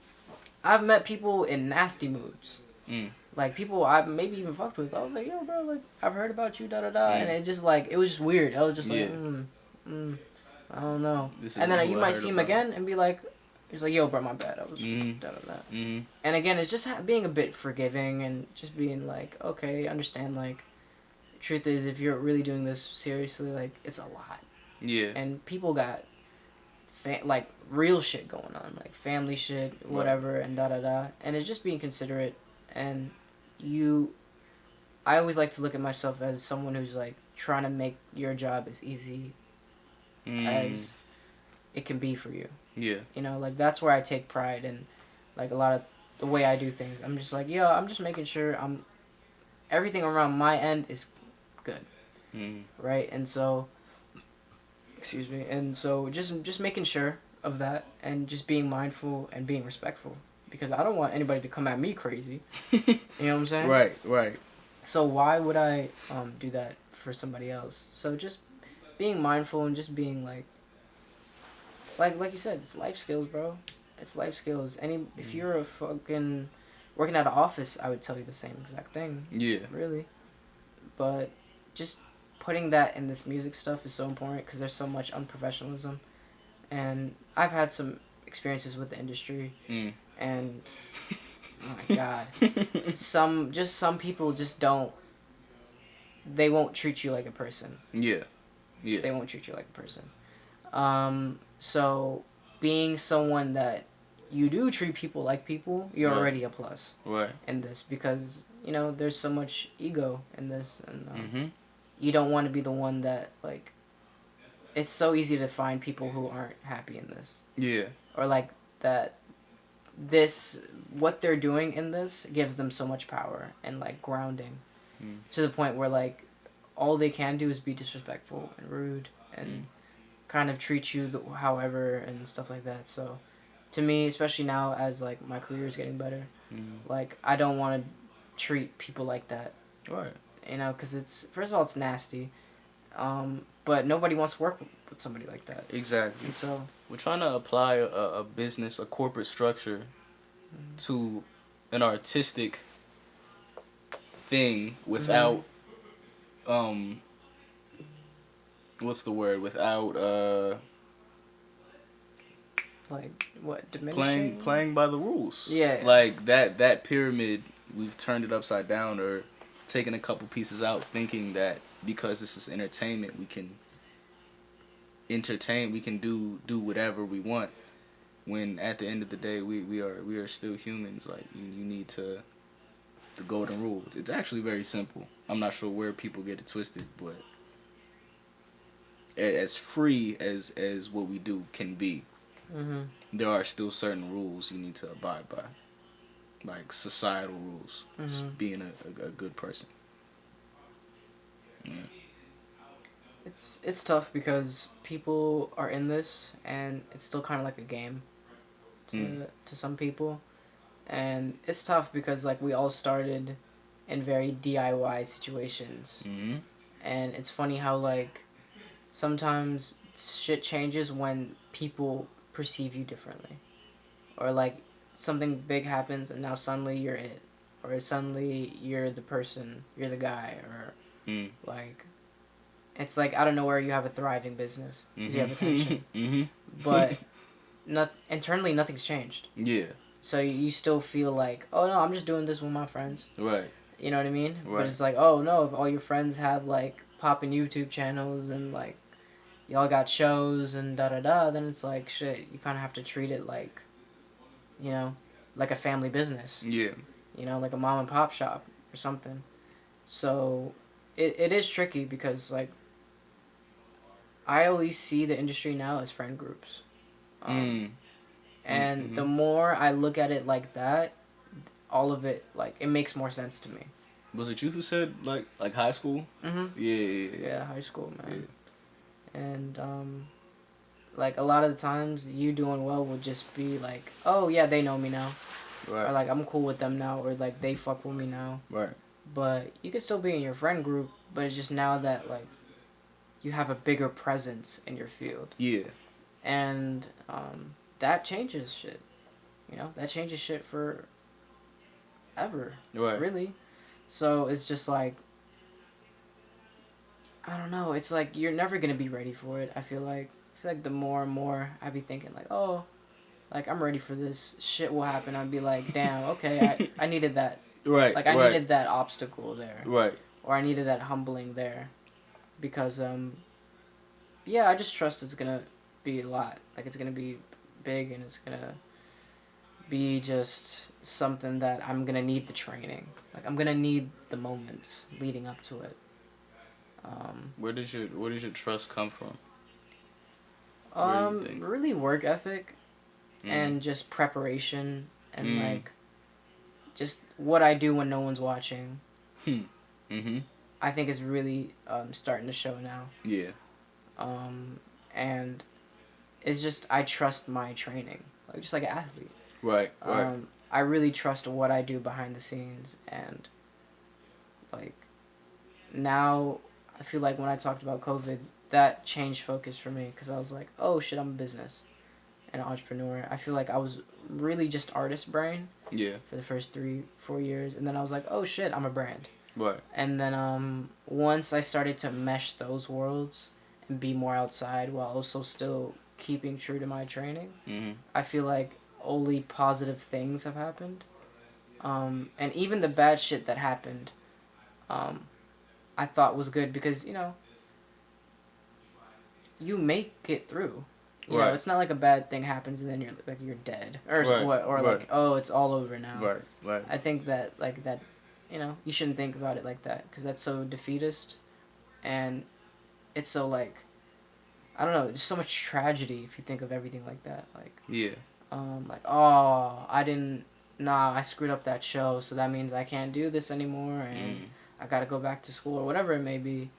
I've met people in nasty moods. Mm. Like, people I maybe even fucked with. I was like, yo, bro, like, I've heard about you, da da da. And it just, like, it was just weird. I was just like, I don't know. And then you might see him again and be like, he's like, yo, bro, my bad. I was da da da. And again, it's just being a bit forgiving and just being like, okay, understand, like, truth is, if you're really doing this seriously, like, it's a lot. Yeah. And people got, like, real shit going on, like, family shit, whatever, and da da da. And it's just being considerate. And I always like to look at myself as someone who's, like, trying to make your job as easy as it can be for you. Yeah. You know, like, that's where I take pride in, like, a lot of the way I do things. I'm just like, yo, I'm just making sure everything around my end is good. Right? And so, excuse me, and so just making sure of that and just being mindful and being respectful, because I don't want anybody to come at me crazy. You know what I'm saying? Right. Right. So why would I do that for somebody else? So just being mindful and just being like you said, it's life skills, bro. It's life skills. If you're a fucking working at an office, I would tell you the same exact thing. Yeah. Really. But just putting that in this music stuff is so important because there's so much unprofessionalism. And I've had some experiences with the industry. And oh my god. Some people just they won't treat you like a person. Yeah. Yeah. They won't treat you like a person. So being someone that you do treat people like people, you're already a plus. Right. In this, because, you know, there's so much ego in this, and you don't want to be the one that, like, it's so easy to find people who aren't happy in this. Yeah. Or, like, that what they're doing in this gives them so much power and, like, grounding to the point where, like, all they can do is be disrespectful and rude and kind of treat you however and stuff like that. So to me, especially now as, like, my career is getting better, like, I don't want to treat people like that. Right. You know, because first of all, it's nasty, but nobody wants to work with somebody like that. Exactly. And so we're trying to apply a business, a corporate structure to an artistic thing without what's the word, without like, what, diminishing? playing by the rules. Yeah. Like that pyramid, we've turned it upside down or taken a couple pieces out, thinking that because this is entertainment, we can entertain, we can do whatever we want, when at the end of the day we are still humans. Like, you need the golden rule. It's actually very simple. I'm not sure where people get it twisted, but as free as what we do can be, there are still certain rules you need to abide by, like societal rules. Just being a good person. Yeah. It's tough because people are in this and it's still kind of like a game to some people, and it's tough because, like, we all started in very DIY situations, and it's funny how, like, sometimes shit changes when people perceive you differently, or, like, something big happens and now suddenly you're it, or suddenly you're the person, you're the guy, or like, it's like out of nowhere you have a thriving business because you have attention, but internally nothing's changed. Yeah. So you still feel like, oh no, I'm just doing this with my friends. Right. You know what I mean? Right. But it's like, oh no, if all your friends have, like, popping YouTube channels and, like, y'all got shows and da da da, then it's like, shit, you kind of have to treat it like, you know, like a family business. Yeah. You know, like a mom and pop shop or something. So it is tricky because, like, I always see the industry now as friend groups. And the more I look at it like that, all of it, like, it makes more sense to me. Was it you who said, like high school? Yeah, high school, man. Yeah. And like, a lot of the times you doing well will just be like, oh yeah, they know me now. Right. or like I'm cool with them now, or like they fuck with me now. Right. But you could still be in your friend group, but it's just now that like you have a bigger presence in your field. Yeah. And that changes shit. You know, that changes shit for ever. Right. Really. So it's just like, I don't know. It's like you're never gonna be ready for it. I feel like the more and more I be thinking like, oh, like I'm ready for this. Shit will happen. I'd be like, damn, okay, I needed that. Right. Like I needed that obstacle there. Right. Or I needed that humbling there, because yeah, I just trust it's gonna be a lot. Like it's gonna be big, and it's gonna be just something that I'm gonna need the training. Like I'm gonna need the moments leading up to it. Where does your trust come from? Where do you think? Really work ethic, and just preparation, and like just what I do when no one's watching. I think is really starting to show now. Yeah. And it's just I trust my training, like just like an athlete. Right. Right. I really trust what I do behind the scenes, and like now I feel like when I talked about COVID, that changed focus for me, because I was like, oh shit, I'm a business and an entrepreneur. I feel like I was really just artist brain. Yeah. For the first 3-4 years, and then I was like, oh shit, I'm a brand. Right. And then once I started to mesh those worlds and be more outside while also still keeping true to my training, I feel like only positive things have happened. And even the bad shit that happened, I thought was good, because, you know, you make it through. You know, it's not like a bad thing happens and then you're dead, or like, oh, it's all over now. Right. Right. I think that like that, you know, you shouldn't think about it like that, because that's so defeatist, and it's so like, I don't know, there's so much tragedy if you think of everything like that. Like, Yeah. like, oh, I screwed up that show, so that means I can't do this anymore, and I gotta go back to school, or whatever it may be.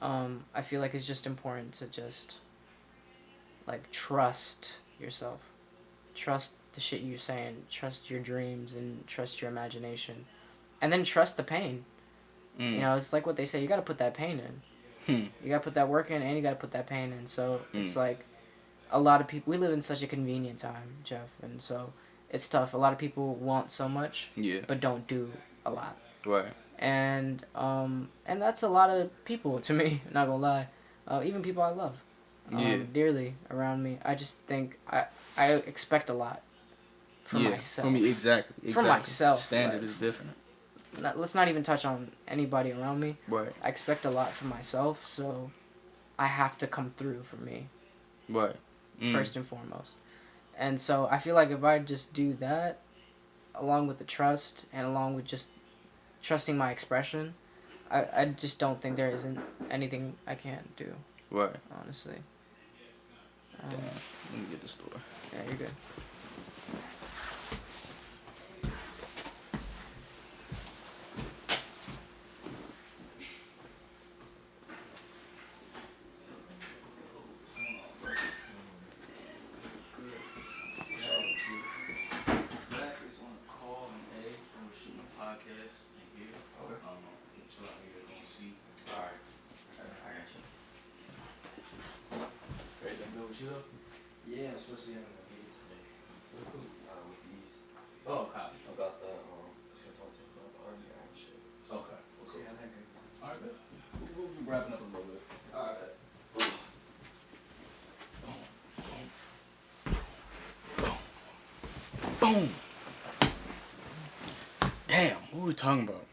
I feel like it's just important to just like trust yourself, trust the shit you're saying, trust your dreams, and trust your imagination, and then trust the pain. You know, it's like what they say, you gotta put that pain in. You gotta put that work in, and you gotta put that pain in. So it's like a lot of people, we live in such a convenient time, Jeff, and so it's tough. A lot of people want so much, but don't do a lot. Right. And that's a lot of people to me, not gonna lie. Even people I love dearly around me. I just think I expect a lot from myself. From me, exactly. For myself. Standard is different. Let's not even touch on anybody around me. Right. I expect a lot from myself, so I have to come through for me. Right. First and foremost. And so I feel like if I just do that, along with the trust, and along with just trusting my expression, I just don't think there isn't anything I can't do. Right. Honestly. Damn. Let me get the store. Yeah, you're good. Yeah, I'm supposed to be having a meeting today. With these. Oh, copy. About the, just gonna talk to you about the army and shit. Okay. We'll see how that goes. Alright, good. We'll be wrapping up a little bit. Alright. Boom. Damn. What were we talking about?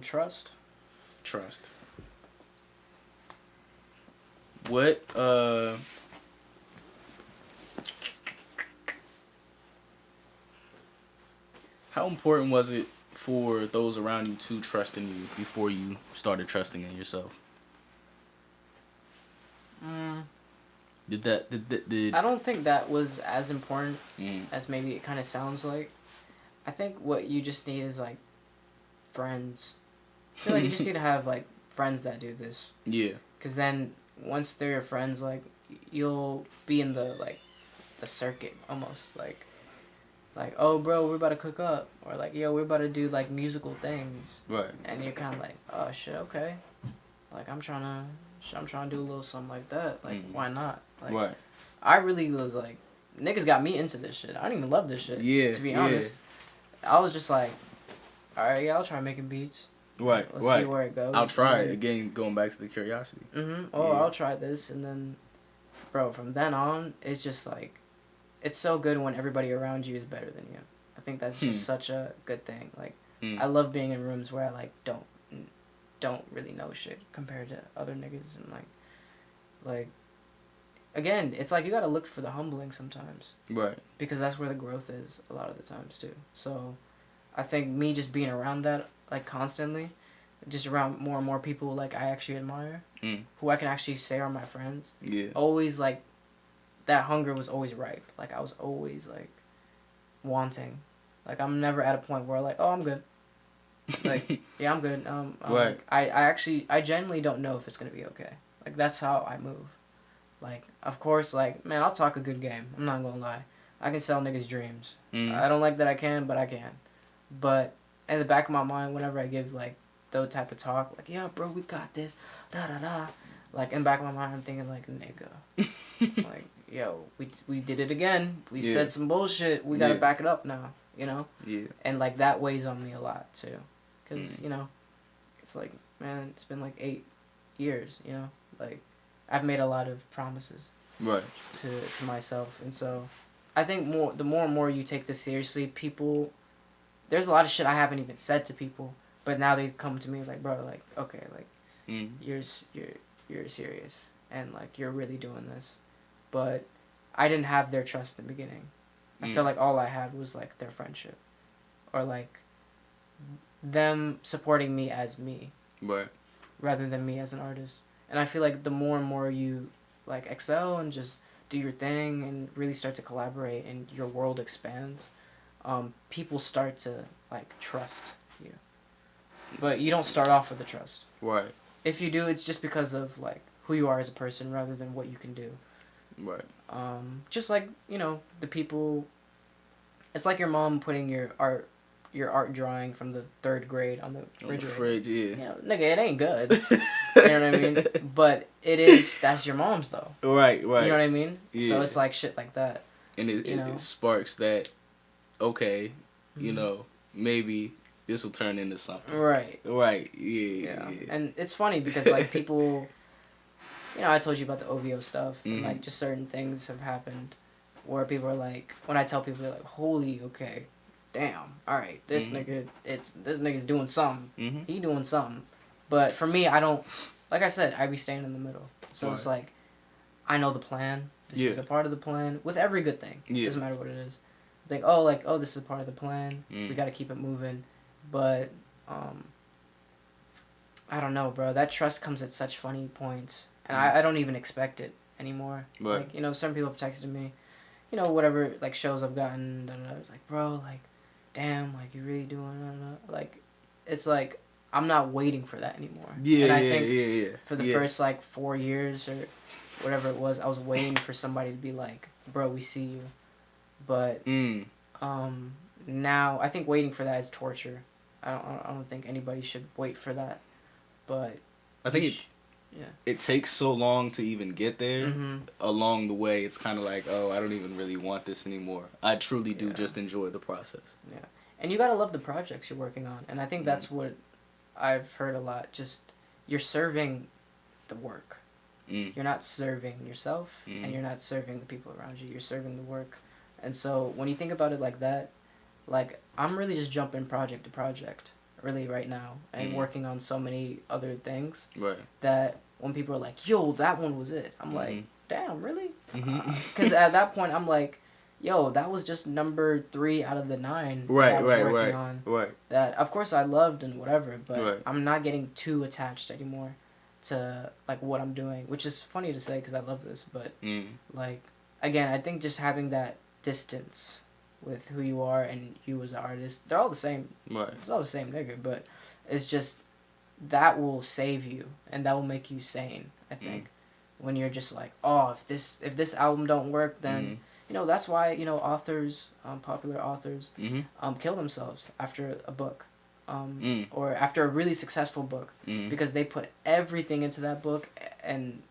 Trust. Trust. What how important was it for those around you to trust in you before you started trusting in yourself? Did I don't think that was as important as maybe it kind of sounds like. I think what you just need is like friends. I feel like you just need to have like friends that do this. Yeah. Because then once they're your friends, like you'll be in the like the circuit almost, like like, oh, bro, we're about to cook up, or like, yo, we're about to do like musical things, Right. and you're kind of like, oh shit, okay, like I'm trying to do a little something like that, like why not? Like, Right. I really was like, niggas got me into this shit. I don't even love this shit. Yeah. To be yeah. honest, I was just like, all right, yeah, I'll try making beats. Right. Let's right. see where it goes. I'll try it again. Going back to the curiosity. Oh, Yeah. I'll try this, and then, bro, from then on, it's just like, it's so good when everybody around you is better than you. I think that's just such a good thing. Like, I love being in rooms where I like don't really know shit compared to other niggas, and like again, it's like you gotta look for the humbling sometimes. Right. Because that's where the growth is a lot of the times too. So, I think me just being around that like constantly, just around more and more people like I actually admire, who I can actually say are my friends. Yeah. Always like, that hunger was always ripe. Like I was always like, wanting. Like I'm never at a point where like, oh, I'm good. Like yeah, I'm good. Right. I genuinely don't know if it's gonna be okay. Like that's how I move. Like of course, like man, I'll talk a good game. I'm not gonna lie. I can sell niggas dreams. I don't like that I can, but I can. But in the back of my mind, whenever I give like those type of talk, like yeah, bro, we got this, da da da. Like in the back of my mind, I'm thinking like nigga, like yo, we did it again. We said some bullshit. We gotta back it up now. You know. Yeah. And like that weighs on me a lot too, cause you know, it's like man, it's been like 8 years. You know, like I've made a lot of promises. Right. To myself, and so I think the more and more you take this seriously, people, there's a lot of shit I haven't even said to people, but now they come to me like, bro, like okay, like you're serious and like you're really doing this, but I didn't have their trust in the beginning. I feel like all I had was like their friendship, or like them supporting me as me, right, rather than me as an artist. And I feel like the more and more you like excel and just do your thing and really start to collaborate and your world expands, people start to like trust you. But you don't start off with the trust. Right. If you do, it's just because of like who you are as a person rather than what you can do. Right. Just like, you know, the people, it's like your mom putting your art drawing from the 3rd grade on the refrigerator. On the fridge, yeah. You know, nigga, it ain't good. You know what I mean? But it is, that's your mom's though. Right, right. You know what I mean? Yeah. So it's like shit like that. And it sparks that, okay, you know, maybe this will turn into something. Right. Right, yeah. And it's funny because like people, you know, I told you about the OVO stuff, and like just certain things have happened where people are like, when I tell people, they're like, holy, okay, damn, alright, this nigga's doing something. He doing something. But for me, I don't, like I said, I be staying in the middle. So it's like, I know the plan. This is a part of the plan with every good thing. It doesn't matter what it is. Like, oh, this is part of the plan. We gotta keep it moving. But, I don't know, bro. That trust comes at such funny points. And I don't even expect it anymore. Right. Like, you know, some people have texted me, you know, whatever, like, shows I've gotten, it's like, bro, like, damn, like, you really doing, like, it's like, I'm not waiting for that anymore. Yeah, and I think for the yeah. first, like, 4 years or whatever it was, I was waiting for somebody to be like, bro, we see you. But, now, I think waiting for that is torture. I don't think anybody should wait for that. But I think it takes so long to even get there. Along the way, it's kind of like, oh, I don't even really want this anymore. I truly do just enjoy the process. Yeah. And you gotta love the projects you're working on. And I think that's what I've heard a lot. Just, you're serving the work. You're not serving yourself, and you're not serving the people around you. You're serving the work. And so when you think about it like that, like, I'm really just jumping project to project, really, right now, and working on so many other things. Right. That when people are like, yo, that one was it, I'm like, damn, really? Because at that point, I'm like, yo, that was just number 3 out of the 9 that I was working on. Right. That, of course, I loved and whatever, but I'm not getting too attached anymore to, like, what I'm doing, which is funny to say because I love this, but, like, again, I think just having that distance with who you are and you as an artist, they're all the same. Right. It's all the same nigga, but it's just, that will save you, and that will make you sane, I think. When you're just like, oh, if this album don't work, then that's why authors, popular authors, Mm-hmm. kill themselves after a book, Mm. or after a really successful book, Mm. because they put everything into that book and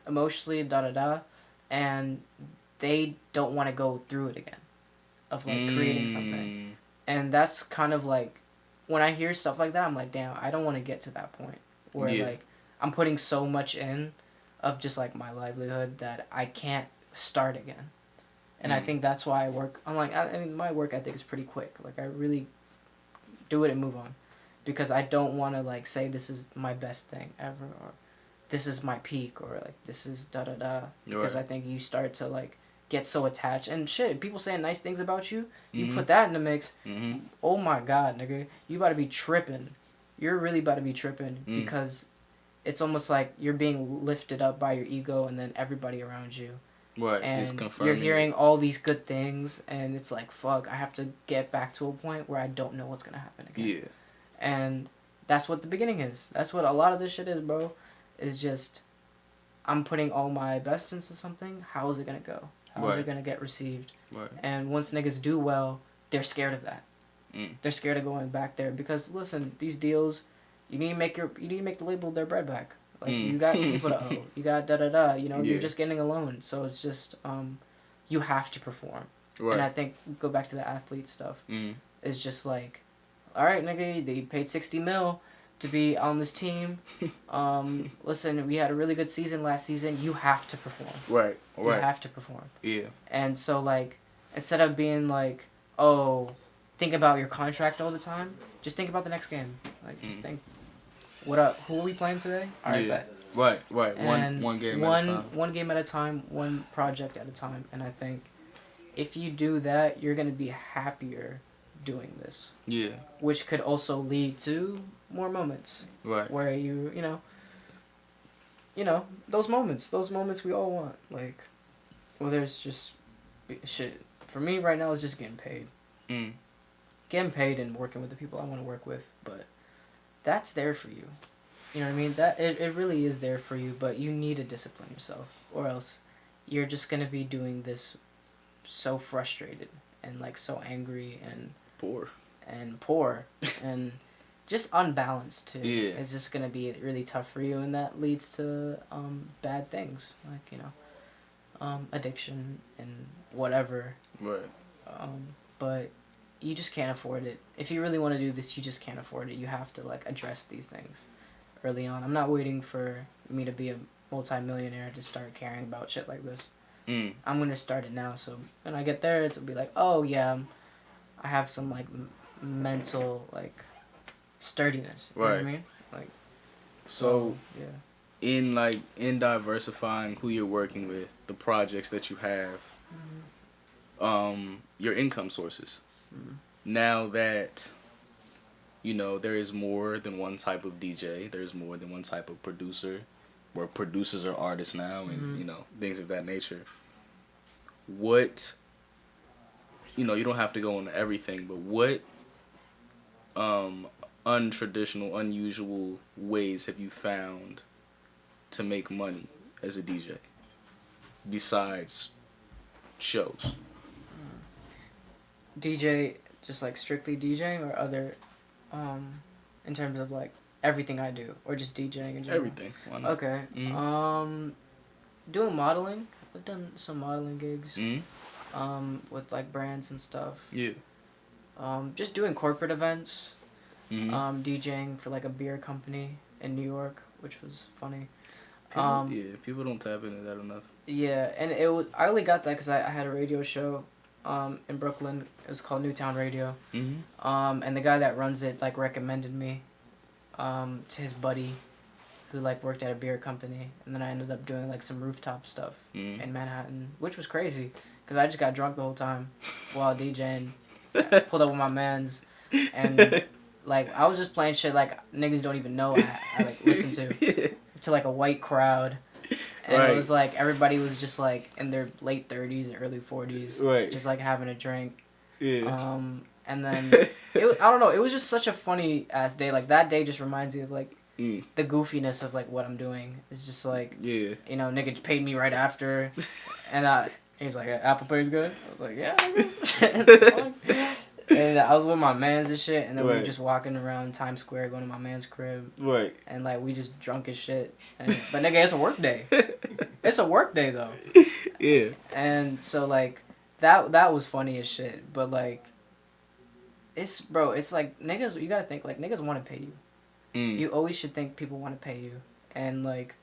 emotionally da da da, and they don't want to go through it again, of like creating something. And that's kind of like, when I hear stuff like that, I'm like, damn, I don't want to get to that point where Yeah. like I'm putting so much in of just like my livelihood that I can't start again. And I think that's why I work. I'm like, I mean, my work ethic is pretty quick. Like, I really do it and move on, because I don't want to like say this is my best thing ever, or this is my peak, or like this is da da da. Because Right. I think you start to like get so attached, and shit, people saying nice things about you, you Mhm. put that in the mix. Mm-hmm. Oh my god, nigga, you about to be tripping. You're really about to be tripping, Mm. because it's almost like you're being lifted up by your ego and then everybody around you. Right. It's And confirming. you're hearing all these good things, and it's like, fuck, I have to get back to a point where I don't know what's gonna happen again. Yeah. And that's what the beginning is. That's what a lot of this shit is, bro. Is just, I'm putting all my best into something. How is it gonna go? How is Right. it gonna get received? Right. And once niggas do well, they're scared of that. Mm. They're scared of going back there, because listen, these deals, you need to make the label their bread back. Like, you got people to owe. You got da da da. Yeah. You're just getting a loan, so it's just you have to perform. Right. And I think, go back to the athlete stuff. Mm. It's just like, all right, nigga, they paid $60 million to be on this team. Listen, we had a really good season last season. You have to perform. Right. You Right. have to perform. Yeah. And so, like, instead of being like, oh, think about your contract all the time, just think about the next game. Like, just think, what up? Who are we playing today? All right, Yeah. bet. Right. Right. And One game at a time. one game at a time, one project at a time. And I think if you do that, you're gonna be happier doing this, Yeah. which could also lead to more moments Right. where those moments we all want, like, whether it's just shit. For me right now, it's just getting paid. Mm. Getting paid and working with the people I want to work with, but that's there for you. You know what I mean? That it really is there for you, but you need to discipline yourself, or else you're just gonna be doing this so frustrated and like so angry and Poor. and just unbalanced too. Yeah. It's just gonna be really tough for you, and that leads to bad things, like addiction and whatever. Right. But you just can't afford it. If you really want to do this, you just can't afford it. You have to like address these things early on. I'm not waiting for me to be a multi-millionaire to start caring about shit like this. Mm. I'm gonna start it now, so when I get there, it'll be like, oh yeah, I have some like mental like sturdiness. You know what I Right. mean? Like, So, yeah. in diversifying who you're working with, the projects that you have, your income sources. Mhm. Now that there is more than one type of DJ, there's more than one type of producer, where producers are artists now, and things of that nature. What you don't have to go into everything, but what untraditional, unusual ways have you found to make money as a DJ besides shows? DJ, just like strictly DJing, or other, in terms of like everything I do, or just DJing in general? Everything. Why not? Okay. Mhm. Doing modeling. I've done some modeling gigs. Mm-hmm. With like brands and stuff. Yeah. Just doing corporate events. Mm-hmm. DJing for like a beer company in New York, which was funny. People don't tap into that enough. Yeah, and I only got that because I had a radio show, in Brooklyn. It was called Newtown Radio. Mm-hmm. And the guy that runs it like recommended me, to his buddy, who like worked at a beer company, and then I ended up doing like some rooftop stuff in Manhattan, which was crazy, because I just got drunk the whole time while DJing. Pulled up with my mans, and like I was just playing shit like niggas don't even know I like listen to like a white crowd, and Right. it was like everybody was just like in their late 30s, early 40s, Right. just like having a drink. Yeah. And then I don't know, it was just such a funny ass day. Like that day just reminds me of like the goofiness of like what I'm doing. It's just like, Yeah. nigga paid me right after, and He's like, Apple Pay's good? I was like, yeah, nigga. And I was with my mans and shit, and then we were just walking around Times Square going to my man's crib. Right. And, like, we just drunk as shit. But, nigga, it's a work day. It's a work day, though. Yeah. And so, like, that was funny as shit. But, like, it's like, niggas, you gotta think, like, niggas want to pay you. You always should think people want to pay you. And, like,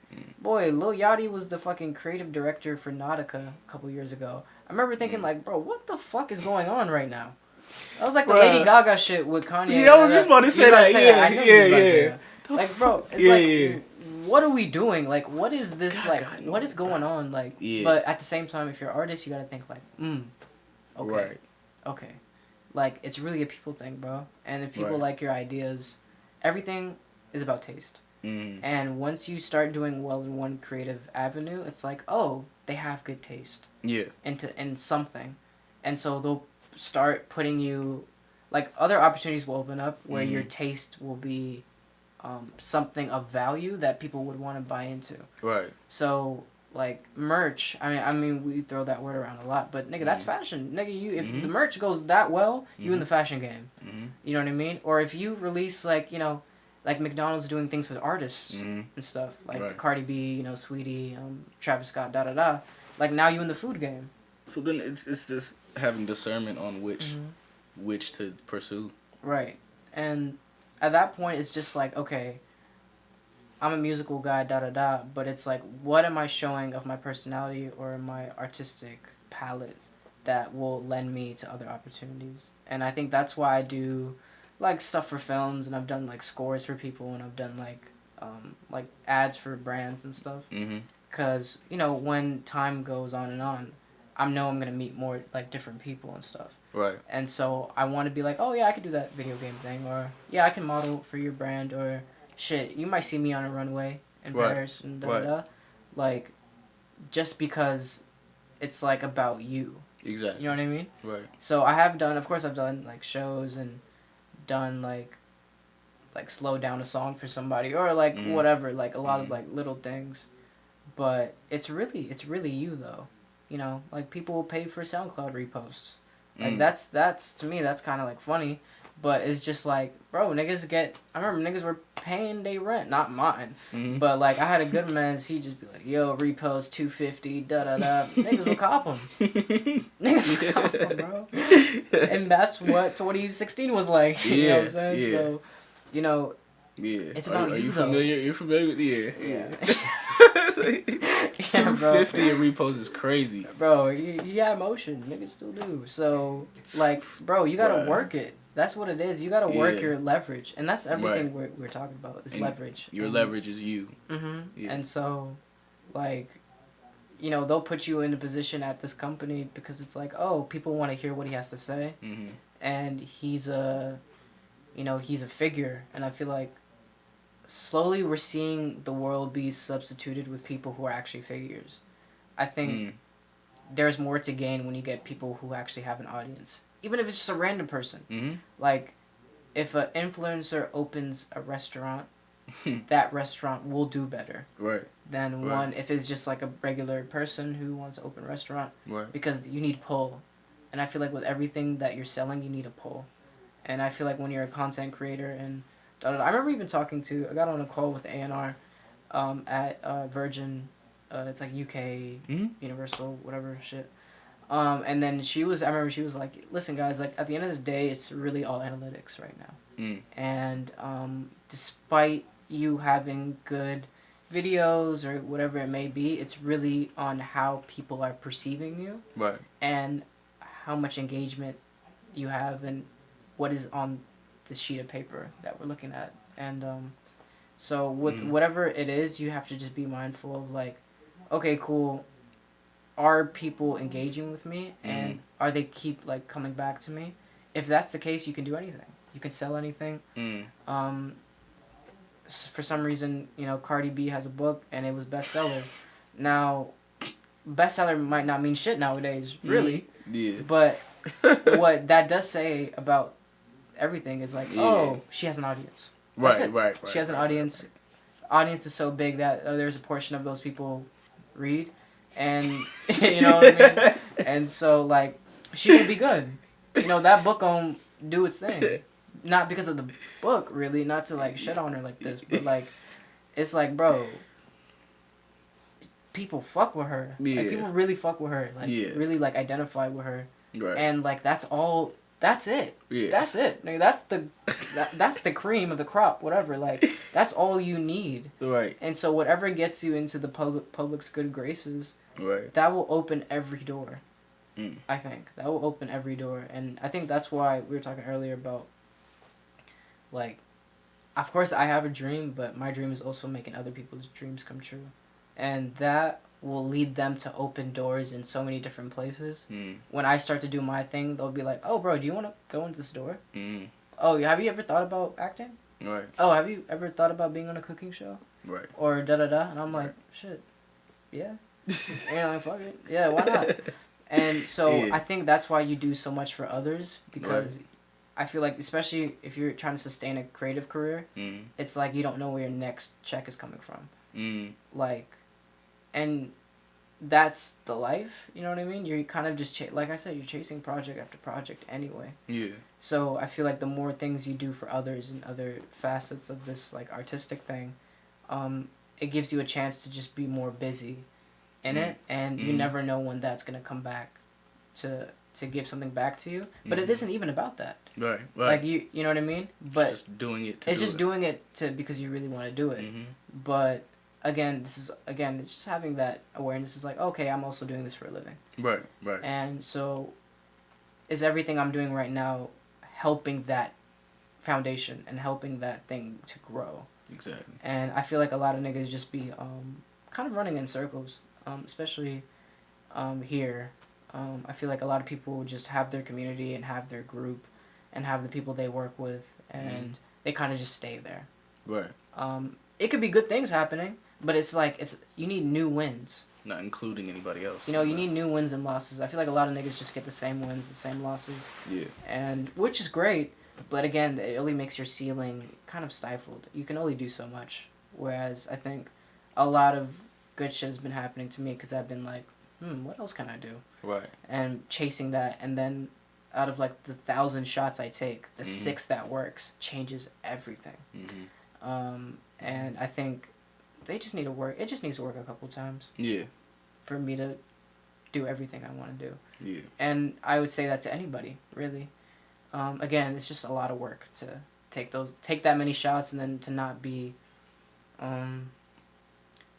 boy, Lil Yachty was the fucking creative director for Nautica a couple years ago. I remember thinking, like, bro, what the fuck is going on right now? That was like the Lady Gaga shit with Kanye. Yeah, I was just about to say that. Yeah. Like, bro, it's like, what are we doing? Like, what is this, like, what is going on? Like, but at the same time, if you're an artist, you gotta think, like, okay. Right. Okay. Like, it's really a people thing, bro. And if people like your ideas, everything is about taste. And once you start doing well in one creative avenue, it's like, oh, they have good taste. Yeah. In something. And so they'll start putting you, like, other opportunities will open up where your taste will be something of value that people would want to buy into. Right. So, like, merch, I mean we throw that word around a lot, but nigga, that's fashion. Nigga, you if the merch goes that well, you in the fashion game. You know what I mean? Or if you release, like, you know, like McDonald's doing things with artists and stuff, like Cardi B, you know, Sweetie, Travis Scott, da-da-da. Like, now you in the food game. So then it's just having discernment on which to pursue. Right. And at that point, it's just like, okay, I'm a musical guy, da-da-da, but it's like, what am I showing of my personality or my artistic palette that will lend me to other opportunities? And I think that's why I do, like, stuff for films, and I've done, like, scores for people, and I've done, like ads for brands and stuff. Because, you know, when time goes on and on, I know I'm going to meet more, like, different people and stuff. Right. And so I want to be like, oh, yeah, I could do that video game thing, or, yeah, I can model for your brand, or, shit, you might see me on a runway in Paris, and da-da-da. Like, just because it's, like, about you. Exactly. You know what I mean? Right. So I've done, like, shows and done, like slow down a song for somebody, or, like, whatever, like, a lot of, like, little things. But it's really you, though. You know, like, people will pay for SoundCloud reposts. Like, that's to me, that's kind of, like, funny. But it's just like, bro, I remember niggas were paying their rent, not mine. But, like, I had a good man, he just be like, yo, repost $250, da-da-da. Niggas will cop them. Niggas will cop them, bro. And that's what 2016 was like. You know what I'm saying? Yeah. So, you know, it's about you, though. You're familiar with Yeah. 250 a repost is crazy. Bro, he got emotion. Niggas still do. So, like, bro, you gotta work it. That's what it is. You gotta work your leverage. And that's everything we're talking about, is leverage. Your leverage is you. Yeah. And so, like, you know, they'll put you in a position at this company because it's like, oh, people want to hear what he has to say. And he's a figure. And I feel like slowly we're seeing the world be substituted with people who are actually figures. I think there's more to gain when you get people who actually have an audience. Even if it's just a random person. Like, if an influencer opens a restaurant, that restaurant will do better. Than one if it's just like a regular person who wants to open a restaurant. Because you need pull. And I feel like with everything that you're selling, you need a pull. And I feel like when you're a content creator and I remember even I got on a call with A&R at Virgin, it's like UK, Universal, whatever shit. And then I remember she was like, listen guys, like, at the end of the day, it's really all analytics right now. And despite you having good videos or whatever it may be, it's really on how people are perceiving you. And how much engagement you have and what is on the sheet of paper that we're looking at. And so with whatever it is, you have to just be mindful of, like, okay, cool, are people engaging with me, and are they keep, like, coming back to me? If that's the case, you can do anything. You can sell anything. For some reason, you know, Cardi B has a book and it was bestseller. Now, bestseller might not mean shit nowadays, really. But what that does say about everything is like, oh, she has an audience. Right. She has an audience. Audience is so big that there's a portion of those people read, and you know what I mean. And so like she will be good. You know, that book gonna do its thing. Not because of the book, really, not to like shit on her like this, but like it's like, bro, people fuck with her. Yeah. Like people really fuck with her. Like Yeah. really like identify with her. Right. And like that's all. That's it. Yeah. That's it. Like, that's the cream of the crop. Whatever. Like that's all you need. Right. And so whatever gets you into the public's good graces, Right. that will open every door. Mm. I think that will open every door, and I think that's why we were talking earlier about, like, of course I have a dream, but my dream is also making other people's dreams come true, and that will lead them to open doors in so many different places. Mm. When I start to do my thing, they'll be like, "Oh, bro, do you want to go into this door? Mm. Oh, have you ever thought about acting? Right. Oh, have you ever thought about being on a cooking show? Right. Or da da da?" And I'm like, Right. "Shit, yeah, fuck it, yeah, why not?" And so Yeah. I think that's why you do so much for others, because I feel like, especially if you're trying to sustain a creative career, Mm. it's like you don't know where your next check is coming from. Mm. Like, and that's the life, you know what I mean? You're kind of just, like I said, you're chasing project after project anyway. Yeah. So I feel like the more things you do for others and other facets of this, like, artistic thing, it gives you a chance to just be more busy in it, and you never know when that's going to come back to give something back to you. But it isn't even about that. Right. Like, Right. you know what I mean? But just doing it. it's just doing it because you really want to do it. Mm-hmm. But again, it's just having that awareness. Is like, okay, I'm also doing this for a living. Right. Right. And so, is everything I'm doing right now helping that foundation and helping that thing to grow? Exactly. And I feel like a lot of niggas just be kind of running in circles, especially here. I feel like a lot of people just have their community and have their group and have the people they work with, and they kind of just stay there. Right. It could be good things happening, but it's like you need new wins. Not including anybody else. You know, you need new wins and losses. I feel like a lot of niggas just get the same wins, the same losses. Yeah. And which is great, but again, it only makes your ceiling kind of stifled. You can only do so much. Whereas I think a lot of good shit has been happening to me because I've been like, what else can I do? Right. And chasing that, and then out of like the 1,000 shots I take, the 6 that works changes everything. Mm-hmm. And I think they just need to work. It just needs to work a couple times. Yeah. For me to do everything I want to do. Yeah. And I would say that to anybody, really. Again, it's just a lot of work to take that many shots, and then to not be,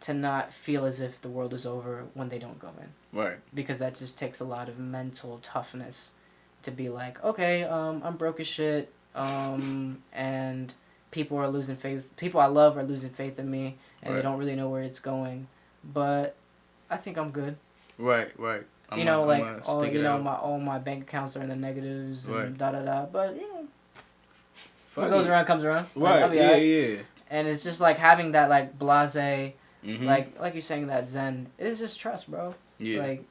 to not feel as if the world is over when they don't go in. Right. Because that just takes a lot of mental toughness to be like, okay, I'm broke as shit, and people are losing faith. People I love are losing faith in me, and they don't really know where it's going. But I think I'm good. Right. Right. All my bank accounts are in the negatives and da da da. But what goes around comes around. Right. Like, Yeah. And it's just like having that like blasé, Mm-hmm. like you're saying, that zen. It's just trust, bro. Yeah. Like,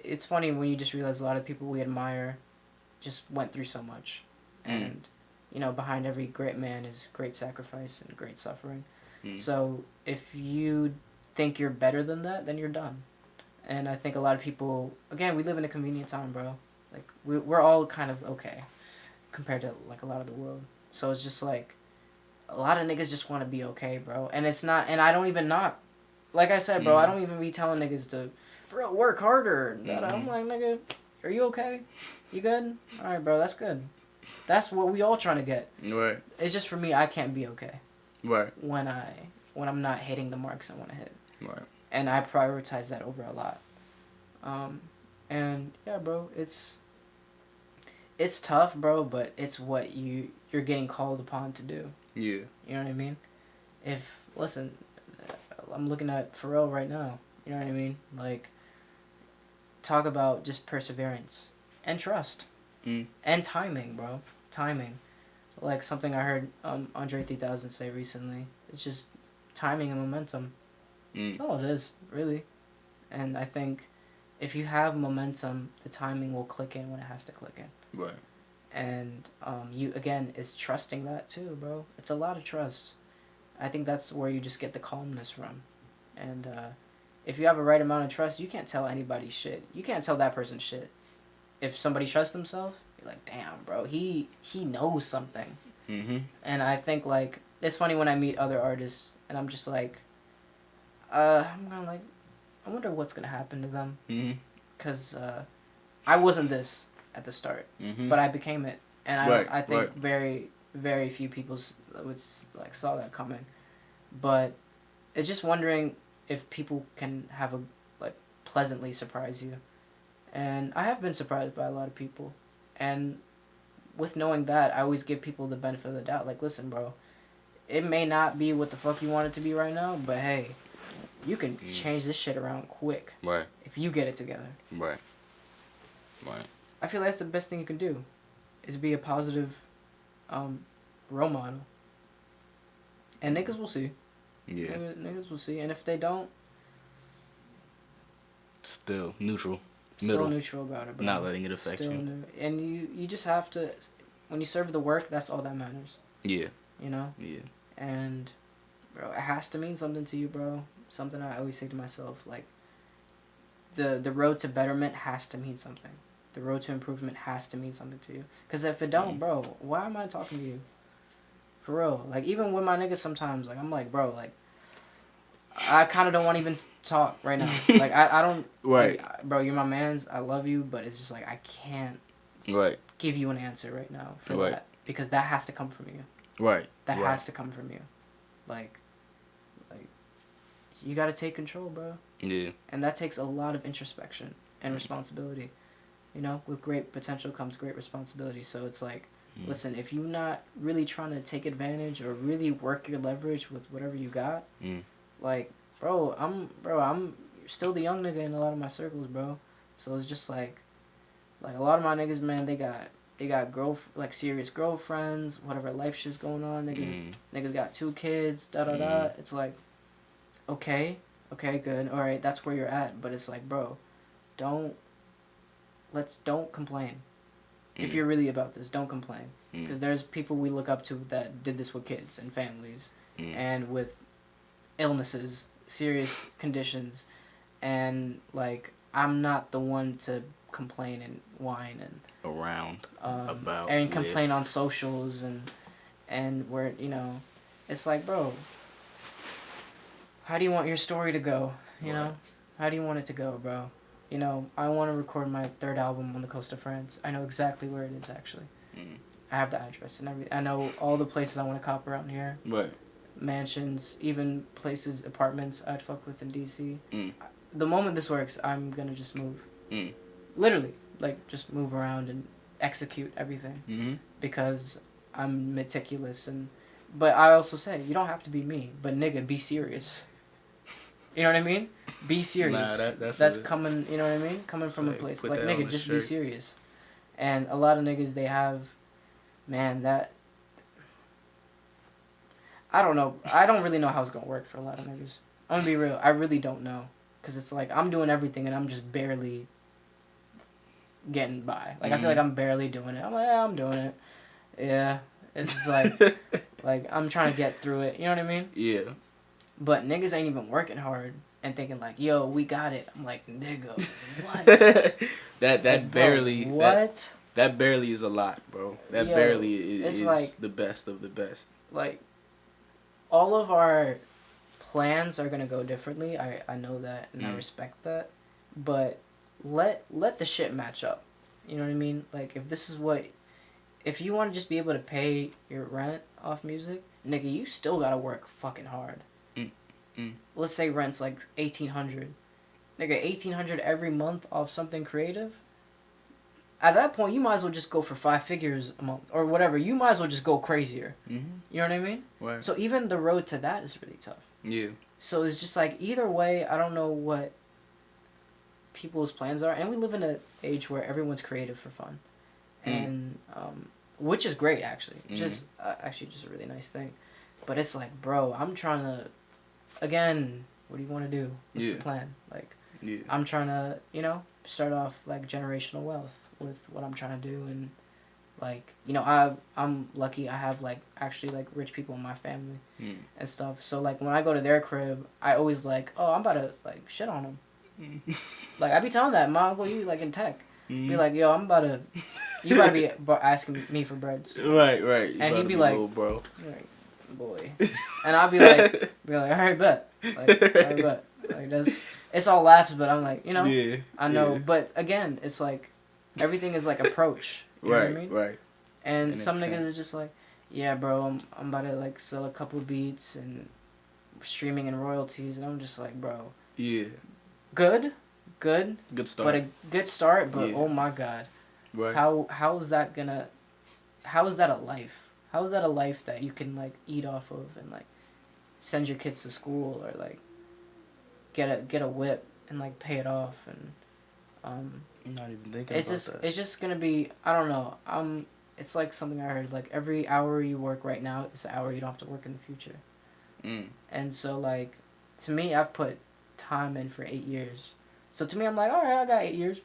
it's funny when you just realize a lot of people we admire just went through so much, and behind every great man is great sacrifice and great suffering. So if you think you're better than that, then you're done. And I think a lot of people, again, we live in a convenient time, bro. Like, we're all kind of okay compared to like a lot of the world. So it's just like a lot of niggas just want to be okay, bro. And it's not, and I don't even knock. Like I said, bro, I don't even be telling niggas to, bro, work harder. I'm like, nigga, are you okay? You good? All right, bro, that's good. That's what we all trying to get. Right. It's just for me, I can't be okay. Right. When I'm not hitting the marks I want to hit. Right. And I prioritize that over a lot. And yeah, bro, it's tough, bro, but it's what you're getting called upon to do. Yeah. You know what I mean? Listen, I'm looking at Pharrell right now. You know what I mean? Like, talk about just perseverance and trust. And timing, bro. Timing. Like something I heard Andre 3000 say recently. It's just timing and momentum. That's all it is, really. And I think if you have momentum, the timing will click in when it has to click in. Right. And you, again, is trusting that too, bro. It's a lot of trust. I think that's where you just get the calmness from. And if you have a right amount of trust, you can't tell anybody shit. You can't tell that person shit. If somebody trusts themselves, you're like, damn, bro, he knows something. Mm-hmm. And I think, like, it's funny when I meet other artists, and I'm just like, I'm gonna, like, I wonder what's gonna happen to them. Mm-hmm. Because I wasn't this at the start, Mm-hmm. but I became it. And I think right. very, very few people like saw that coming. But it's just wondering if people can have a, like, pleasantly surprise you. And I have been surprised by a lot of people. And with knowing that, I always give people the benefit of the doubt. Like, listen, bro, it may not be what the fuck you want it to be right now, but hey, you can change this shit around quick. Right. If you get it together. Right. Right. I feel that's the best thing you can do, is be a positive role model. And niggas will see. Yeah. Niggas will see. And if they don't, Still neutral. still Middle. neutral about it, bro. Not letting it affect you. And you just have to, when you serve the work, that's all that matters. Yeah. You know? Yeah. And, bro, it has to mean something to you, bro. Something I always say to myself, like, the road to betterment has to mean something. The road to improvement has to mean something to you. Because if it don't, bro, why am I talking to you? For real. Like, even with my niggas sometimes, like, I'm like, bro, like, I kind of don't want to even talk right now. Like, I don't... Right. Like, bro, you're my mans. I love you, but it's just like, I can't Right. give you an answer right now for Right. that. Because that has to come from you. Right. That Right. has to come from you. Like, you got to take control, bro. Yeah. And that takes a lot of introspection and responsibility. You know, with great potential comes great responsibility. So it's like, listen, if you're not really trying to take advantage or really work your leverage with whatever you got, like, bro, I'm still the young nigga in a lot of my circles, bro. So it's just like a lot of my niggas, man, they got serious girlfriends, whatever life shit's going on. Niggas got 2 kids, da. It's like, okay, good, all right, that's where you're at. But it's like, bro, don't complain. If you're really about this, don't complain. Because there's people we look up to that did this with kids and families and with illnesses, serious conditions, and, like, I'm not the one to complain and whine and around about and complain on socials and where, you know, it's like, bro, how do you want your story to go? You know, how do you want it to go, bro? You know, I want to record my 3rd album on the coast of France. I know exactly where it is, actually. I have the address and everything. I know all the places I want to cop around here. Right. Mansions, even places, apartments I'd fuck with in DC. The moment this works, I'm gonna just move. Literally, like, just move around and execute everything. Because I'm meticulous but I also say, you don't have to be me, but nigga, be serious. You know what I mean? Be serious. Nah, that's coming, you know what I mean? Coming from a place. Like, nigga, just be serious. And a lot of niggas, they have, man, that... I don't know. I don't really know how it's going to work for a lot of niggas. I'm going to be real. I really don't know. Because it's like, I'm doing everything and I'm just barely getting by. Like, I feel like I'm barely doing it. I'm like, yeah, I'm doing it. Yeah. It's just like, like, I'm trying to get through it. You know what I mean? Yeah. But niggas ain't even working hard and thinking like, yo, we got it. I'm like, nigga, what? that like, barely... Bro, what? That barely is a lot, bro. That barely is like, the best of the best. Like, all of our plans are going to go differently. I know that and I respect that. But let the shit match up. You know what I mean? Like, if you want to just be able to pay your rent off music, nigga, you still got to work fucking hard. Let's say rent's like $1,800. Nigga, $1,800 every month off something creative? At that point, you might as well just go for 5 figures a month. Or whatever. You might as well just go crazier. You know what I mean? Right. So even the road to that is really tough. Yeah. So it's just like, either way, I don't know what people's plans are. And we live in an age where everyone's creative for fun. And, which is great, actually. Just a really nice thing. But it's like, bro, I'm trying to... Again, what do you want to do? What's the plan? Like, I'm trying to, you know, start off like generational wealth with what I'm trying to do, Like, I'm lucky. I have like actually like rich people in my family and stuff. So like when I go to their crib, I always like, oh, I'm about to like shit on them. Like I be telling that my uncle, you like in tech, be like, yo, you about to be asking me for breads. Right. You And about he'd to be like, little bro. like, boy, and I'll be like, all right, bet, like, all right, bet, like it's all laughs, but I'm like, Yeah. I know, yeah. but again, it's like everything is like approach. You know what I mean? Right. And some intent. niggas is just like, yeah, bro, I'm about to like sell a couple beats and streaming and royalties, and I'm just like, bro, Yeah. good Good but start. a good start, but Yeah. oh my god, Right. how is that a life? How is that a life that you can like eat off of and like send your kids to school or like get a whip and like pay it off and I'm not even thinking it's about just that. it's just gonna be, I don't know, it's like something I heard, like every hour you work right now is an hour you don't have to work in the future. And so like to me, I've put time in for 8 years. So to me, I'm like, all right, I got 8 years.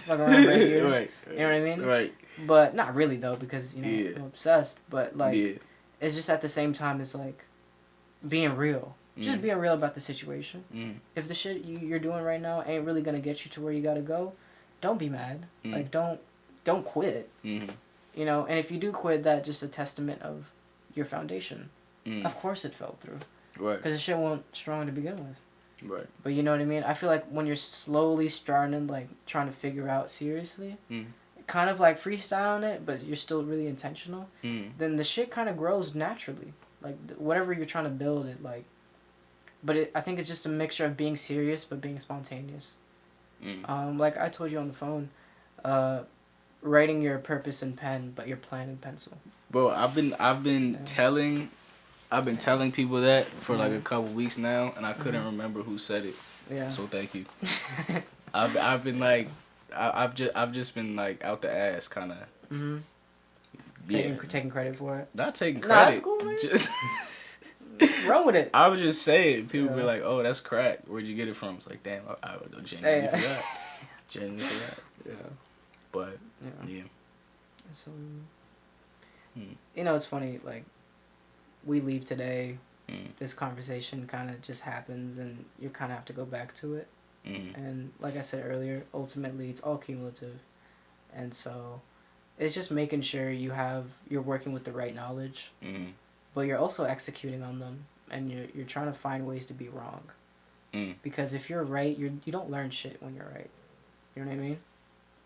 Fuck around for 8 years. Right. You know what I mean? Right. But not really though, because Yeah. I'm obsessed. But like, Yeah. it's just at the same time, it's like being real. Just being real about the situation. If the shit you're doing right now ain't really gonna get you to where you gotta go, don't be mad. Like don't quit. And if you do quit, that's just a testament of your foundation. Of course it fell through. Right. Because the shit wasn't strong to begin with. Right. But you know what I mean? I feel like when you're slowly starting, like, trying to figure out seriously, kind of like freestyling it, but you're still really intentional, then the shit kind of grows naturally. Like, whatever you're trying to build, it, like... But I think it's just a mixture of being serious, but being spontaneous. Like I told you on the phone, writing your purpose in pen, but your plan in pencil. Bro, I've been telling people that for like a couple weeks now, and I couldn't remember who said it. Yeah. So thank you. I've been like, I've just been like out the ass kind of. Taking credit for it. Not taking Nah, credit. that's cool, man. Just Run with it. I was just saying, people be Yeah. like, "Oh, that's crack. Where'd you get it from?" It's like, damn, I genuinely forgot. Genuinely forgot. Yeah. But Yeah. yeah. So, it's funny, like, we leave today, this conversation kind of just happens, and you kind of have to go back to it. And like I said earlier, ultimately, it's all cumulative. And so, it's just making sure you're working with the right knowledge, but you're also executing on them, and you're trying to find ways to be wrong. Because if you're right, you don't learn shit when you're right. You know what I mean?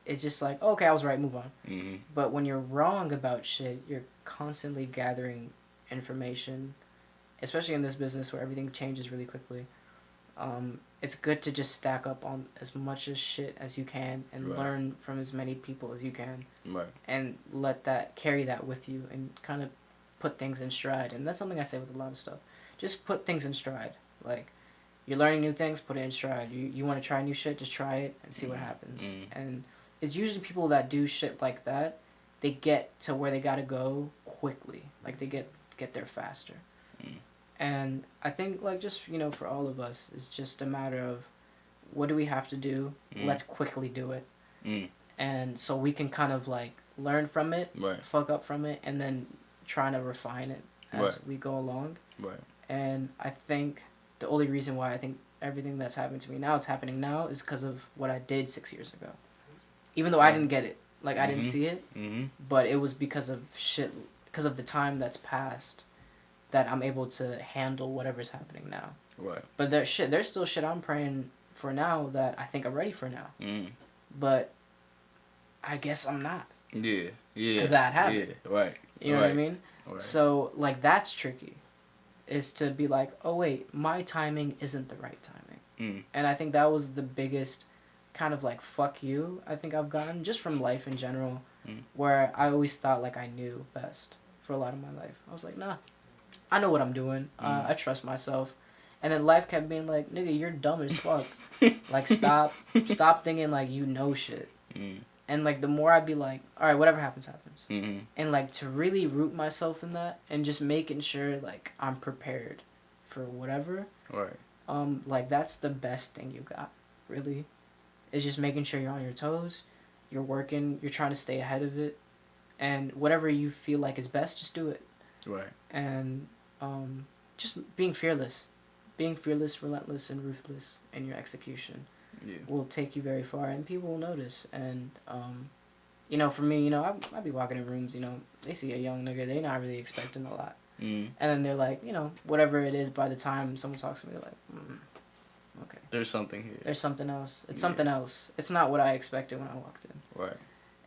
It's just like, okay, I was right, move on. But when you're wrong about shit, you're constantly gathering information, especially in this business where everything changes really quickly. It's good to just stack up on as much as shit as you can and learn from as many people as you can. Right. And carry that with you and kind of put things in stride. And that's something I say with a lot of stuff. Just put things in stride. Like, you're learning new things, put it in stride. You want to try new shit, just try it and see what happens. And it's usually people that do shit like that, they get to where they gotta go quickly. Like, they get there faster. And I think, like, just, for all of us, it's just a matter of what do we have to do? Let's quickly do it. And so we can kind of, like, learn from it, fuck up from it, and then try to refine it as we go along. Right. And I think the only reason why I think everything that's happened to me now, it's happening now, is because of what I did 6 years ago. Even though I didn't get it. Like, I didn't see it. But it was because of the time that's passed that I'm able to handle whatever's happening now. Right. But there's still shit I'm praying for now that I think I'm ready for now. But I guess I'm not. Yeah. Because that happened. Yeah. Right. You know what I mean? Right. So, like, that's tricky. Is to be like, oh, wait, my timing isn't the right timing. And I think that was the biggest kind of, like, fuck you I think I've gotten, just from life in general, where I always thought, like, I knew best for a lot of my life. I was like, nah, I know what I'm doing. I trust myself. And then life kept being like, nigga, you're dumb as fuck. Like, stop thinking like you know shit. And, like, the more I'd be like, all right, whatever happens, happens. And, like, to really root myself in that and just making sure, like, I'm prepared for whatever. Right. Like, that's the best thing you got, really. Is just making sure you're on your toes, you're working, you're trying to stay ahead of it. and whatever you feel like is best, just do it. Right. And just being fearless, relentless, and ruthless in your execution Yeah. will take you very far, and people will notice. And you know, for me, you know, I be walking in rooms, you know, they see a young nigga, they not really expecting a lot, Mm. and then they're like, you know, whatever it is, by the time someone talks to me, they're like, okay, There's something here. there's something else. It's Yeah. something else. It's not what I expected when I walked in. Right.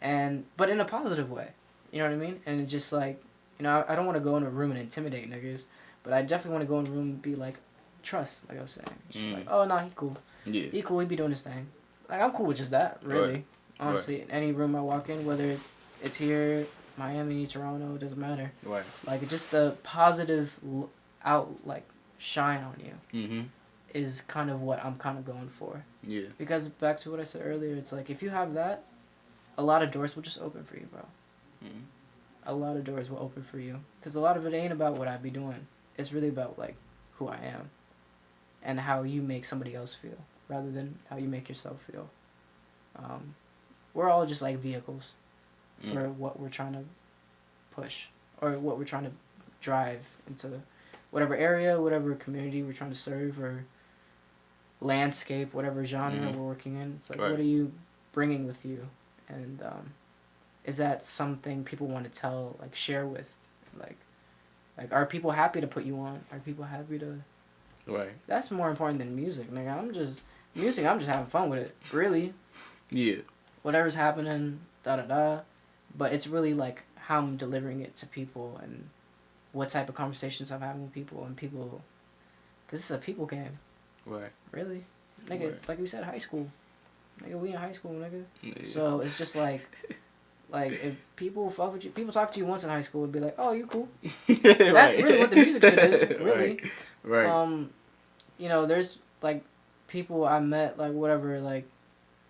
And but in a positive way, you know what I mean? And it's just like, you know, I don't want to go in a room and intimidate niggas, but I definitely want to go in a room and be like, trust, like I was saying. Just like, oh, nah, he cool. Yeah. He cool, he be doing his thing. Like, I'm cool with just that, really. Right. Honestly, in any room I walk in, whether it's here, Miami, Toronto, it doesn't matter. Right. Like, just a positive shine on you Mm-hmm. is kind of what I'm kind of going for. Yeah. Because back to what I said earlier, it's like, if you have that, a lot of doors will just open for you, bro. Mm-hmm. A lot of doors will open for you. Because a lot of it ain't about what I be doing. It's really about, like, who I am. And how you make somebody else feel. Rather than how you make yourself feel. We're all just, like, vehicles. For what we're trying to push. Or what we're trying to drive into whatever area, whatever community we're trying to serve. Or landscape, whatever genre we're working in. It's like, Right. what are you bringing with you? And is that something people want to tell, like, share with, like are people happy to put you on? Are people happy to? Right. That's more important than music, nigga. I'm just having fun with it, really. Yeah. Whatever's happening, but it's really like how I'm delivering it to people and what type of conversations I'm having with people and people, cause this is a people game. Right. Really, nigga. Right. Like we said, high school. Nigga, we in high school, nigga. Yeah. So it's just like if people fuck with you, people talk to you once in high school and be like, oh, you cool. That's really what the music shit is, really. Right. You know, there's like people I met, like whatever, like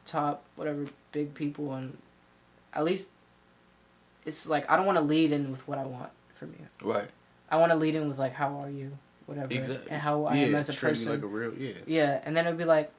top, whatever, big people, and at least it's like I don't want to lead in with what I want from you. Right. I want to lead in with like, how are you, whatever, Exactly. and how I am as a treat me person. like a real, Yeah, and then it'd be like,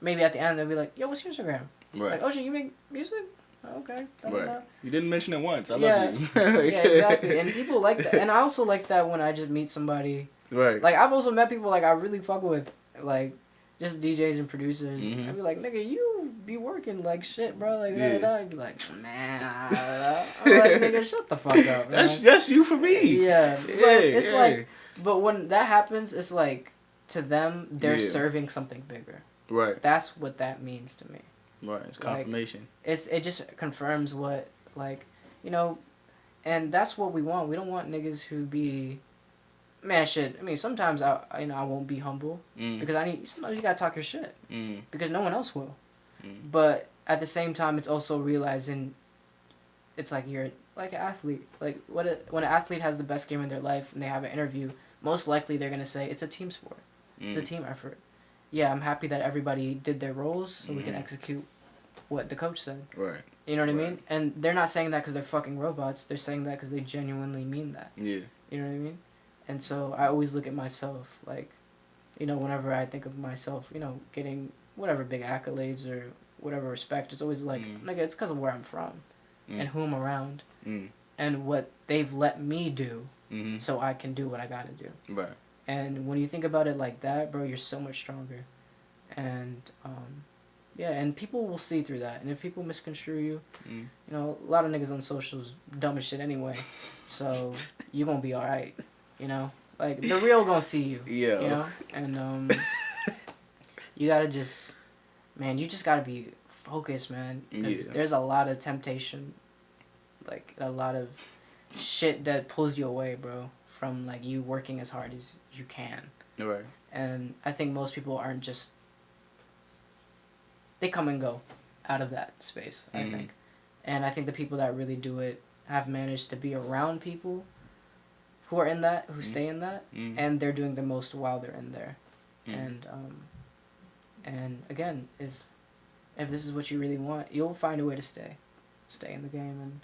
maybe at the end they'll be like, yo, what's your Instagram? Right. Like, oh shit, you make music? Oh, okay. Right. You didn't mention it once. I Yeah. love you. Yeah, exactly. And people like that. And I also like that when I just meet somebody. Right. Like, I've also met people, like, I really fuck with, like, just DJs and producers. Mhm. I'd be like, nigga, you be working like shit, bro. Like, Yeah. I'd be like, man, I'm like, nigga, shut the fuck up, man. That's you for me. Yeah. But it's yeah. like, but when that happens, it's like, to them, they're Yeah. serving something bigger. Right. That's what that means to me. Right. It's Like, confirmation. It just confirms what, like, you know, and that's what we want. We don't want niggas who be, man, shit. I mean, sometimes I won't be humble because sometimes you gotta talk your shit because no one else will. But at the same time, it's also realizing, it's like you're like an athlete. Like when an athlete has the best game of their life and they have an interview, most likely they're gonna say it's a team sport. It's a team effort. Yeah, I'm happy that everybody did their roles so we can execute what the coach said. Right. You know what I mean? And they're not saying that because they're fucking robots. They're saying that because they genuinely mean that. Yeah. You know what I mean? And so I always look at myself, like, you know, whenever I think of myself, you know, getting whatever big accolades or whatever respect, it's always like, nigga, it's because of where I'm from and who I'm around and what they've let me do so I can do what I gotta do. Right. And when you think about it like that, bro, you're so much stronger. And, yeah, and people will see through that. And if people misconstrue you, you know, a lot of niggas on socials dumb as shit anyway. So you gonna be alright, you know? Like, the real gonna see you. Yeah. You know? And, you gotta just, man, you just gotta be focused, man. 'Cause there's a lot of temptation, like, a lot of shit that pulls you away, bro, from, like, you working as hard as you can. Right. And I think most people aren't just, they come and go out of that space, I think. And I think the people that really do it have managed to be around people who are in that, who stay in that, and they're doing the most while they're in there. And again, if this is what you really want, you'll find a way to stay in the game. And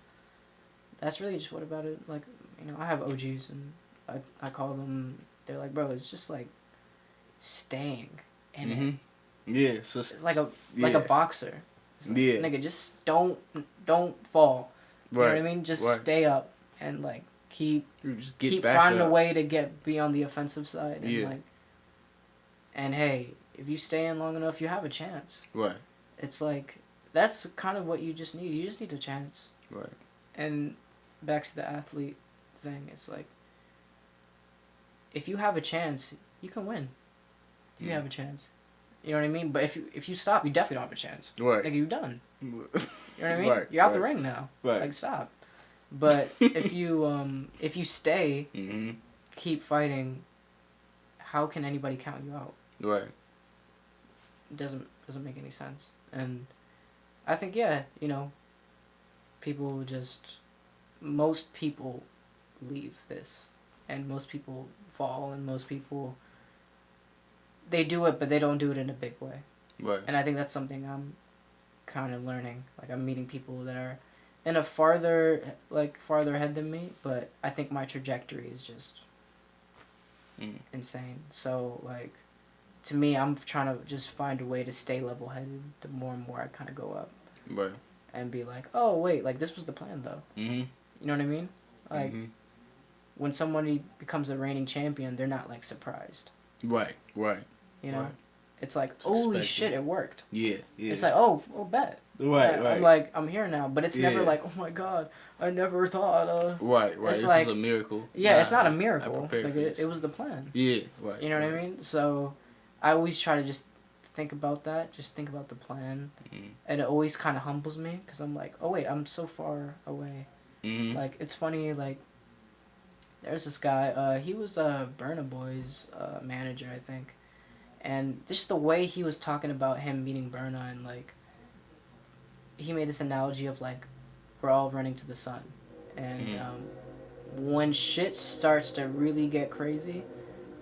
that's really just what about it. Like, you know, I have OGs and I call them, they're like, bro, it's just like staying in it. Yeah, so It's like a boxer. It's like, nigga, just don't fall. You know what I mean? Just stay up and like keep finding a way to be on the offensive side. And like, and hey, if you stay in long enough, you have a chance. Right. It's like, that's kind of what you just need. You just need a chance. Right. And back to the athlete thing, it's like, if you have a chance, you can win. You have a chance. You know what I mean? But if you stop, you definitely don't have a chance. Right. Like, you're done. You know what I mean? Right. You're out the ring now. Right. Like, stop. But if you stay, keep fighting, how can anybody count you out? Right. It doesn't make any sense. And I think, yeah, you know, most people leave this, and most people fall, and most people, they do it, but they don't do it in a big way. Right. And I think that's something I'm kind of learning. Like, I'm meeting people that are in a farther ahead than me, but I think my trajectory is just insane. So, like, to me, I'm trying to just find a way to stay level-headed the more and more I kind of go up. Right. And be like, oh, wait, like, this was the plan, though. You know what I mean? Like, when somebody becomes a reigning champion, they're not, like, surprised. Right. You know? Right. It's like, holy shit, it worked. Yeah. It's like, oh, bet. Right. I'm like, I'm here now. But it's never like, oh, my God, I never thought. Right. It's this like, is a miracle. Yeah, it's not a miracle. Like, it was the plan. Yeah, right. You know what I mean? So, I always try to just think about that. Just think about the plan. And it always kind of humbles me, because I'm like, oh, wait, I'm so far away. Like, it's funny, like, there's this guy, he was Burna Boy's manager, I think. And just the way he was talking about him meeting Burna, and, like, he made this analogy of, like, we're all running to the sun. And when shit starts to really get crazy,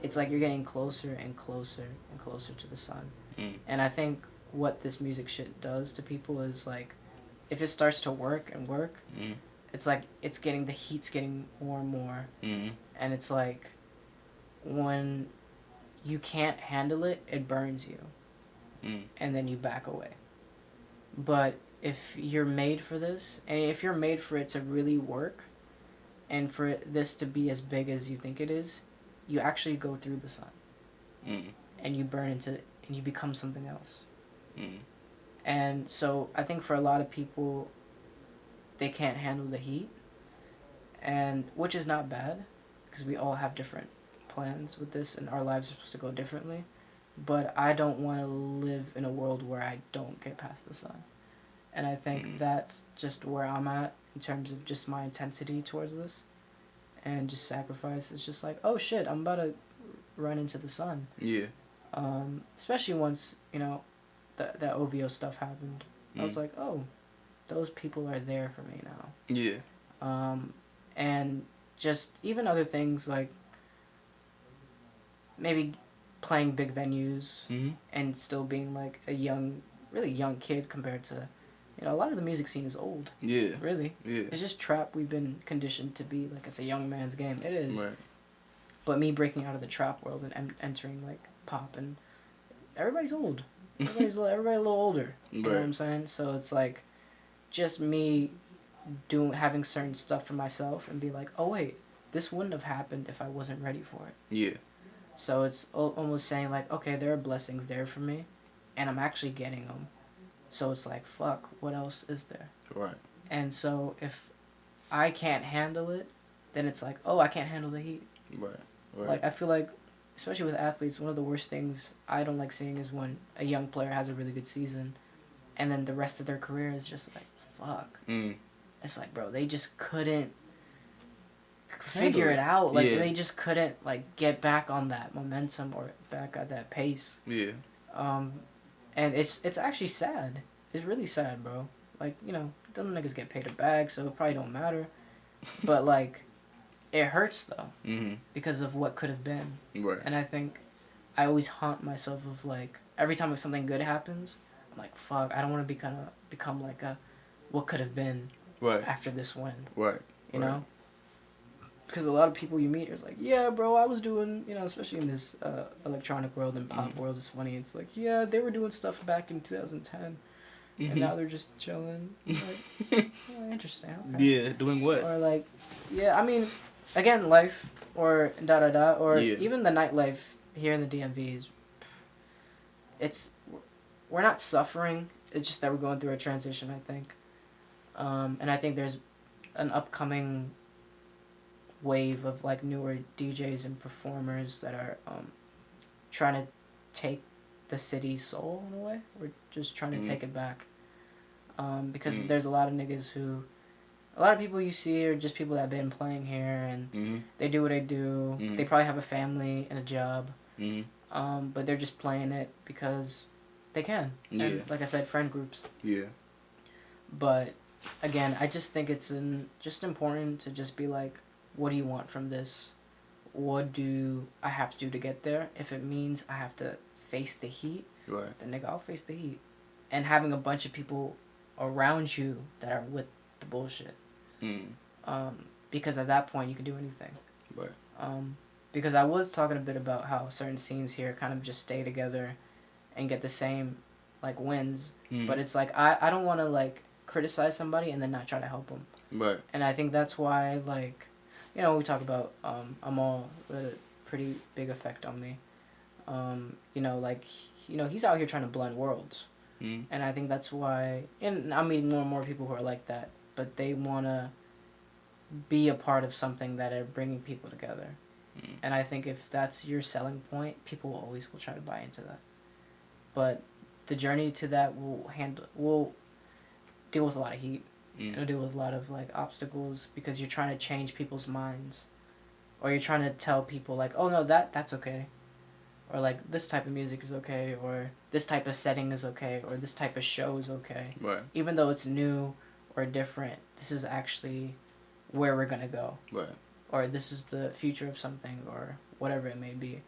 it's like you're getting closer and closer and closer to the sun. And I think what this music shit does to people is, like, if it starts to work and work, it's like the heat's getting more and more. And it's like, when you can't handle it, it burns you. And then you back away. But if you're made for this, and if you're made for it to really work, and for this to be as big as you think it is, you actually go through the sun. And you burn into it, and you become something else. And so I think for a lot of people, they can't handle the heat, and which is not bad, because we all have different plans with this, and our lives are supposed to go differently. But I don't want to live in a world where I don't get past the sun. And I think that's just where I'm at in terms of just my intensity towards this. And just sacrifice. It's just like, oh shit, I'm about to run into the sun. Yeah. Especially once, you know, that OVO stuff happened. I was like, oh, those people are there for me now. Yeah. And just even other things like maybe playing big venues and still being like a really young kid compared to, you know, a lot of the music scene is old. Yeah. Really. Yeah. It's just trap. We've been conditioned to be like, it's a young man's game. It is. Right. But me breaking out of the trap world and entering like pop, and everybody's old. Everybody a little older. You know what I'm saying? So it's like just me having certain stuff for myself and be like, oh wait, this wouldn't have happened if I wasn't ready for it. Yeah. So it's almost saying like, okay, there are blessings there for me, and I'm actually getting them. So it's like, fuck, what else is there? Right. And so if I can't handle it, then it's like, oh, I can't handle the heat. Right. Like, I feel like, especially with athletes, one of the worst things I don't like seeing is when a young player has a really good season, and then the rest of their career is just like, fuck. It's like, bro, they just couldn't figure it out. Like, they just couldn't, like, get back on that momentum or back at that pace. Yeah. And it's actually sad. It's really sad, bro. Like, you know, them niggas get paid a bag, so it probably don't matter. But, like, it hurts, though. Because of what could have been. Right. And I think I always haunt myself of, like, every time something good happens, I'm like, fuck, I don't want to become like a what could have been after this win. Right. You know? Because a lot of people you meet are like, yeah, bro, I was doing, you know, especially in this electronic world and pop world, it's funny. It's like, yeah, they were doing stuff back in 2010. and now they're just chilling. Like, oh, interesting. Okay. Yeah, doing what? Or like, yeah, I mean, again, life or da da da, or Yeah. even the nightlife here in the DMV is, it's, we're not suffering. It's just that we're going through a transition, I think. And I think there's an upcoming wave of like newer DJs and performers that are trying to take the city's soul in a way. We're just trying to take it back. Because there's a lot of niggas who, a lot of people you see are just people that have been playing here and they do what they do. They probably have a family and a job. But they're just playing it because they can. Yeah. And like I said, friend groups. Yeah. But again, I just think it's just important to just be like, what do you want from this? What do I have to do to get there? If it means I have to face the heat, Right. then nigga, I'll face the heat. And having a bunch of people around you that are with the bullshit. Because at that point you can do anything. Right. Because I was talking a bit about how certain scenes here kind of just stay together and get the same like wins. But it's like I don't want to like criticize somebody and then not try to help them. Right. And I think that's why, like, you know, we talk about Amal with a pretty big effect on me. You know, like, you know, he's out here trying to blend worlds. And I think that's why, and I'm meeting more and more people who are like that, but they want to be a part of something that are bringing people together. And I think if that's your selling point, people will try to buy into that. But the journey to that will deal with a lot of heat. It'll deal with a lot of like obstacles because you're trying to change people's minds, or you're trying to tell people like, oh no, that's okay, or like this type of music is okay, or this type of setting is okay, or this type of show is okay. Right. Even though it's new or different, this is actually where we're gonna go. Right. Or this is the future of something, or whatever it may be.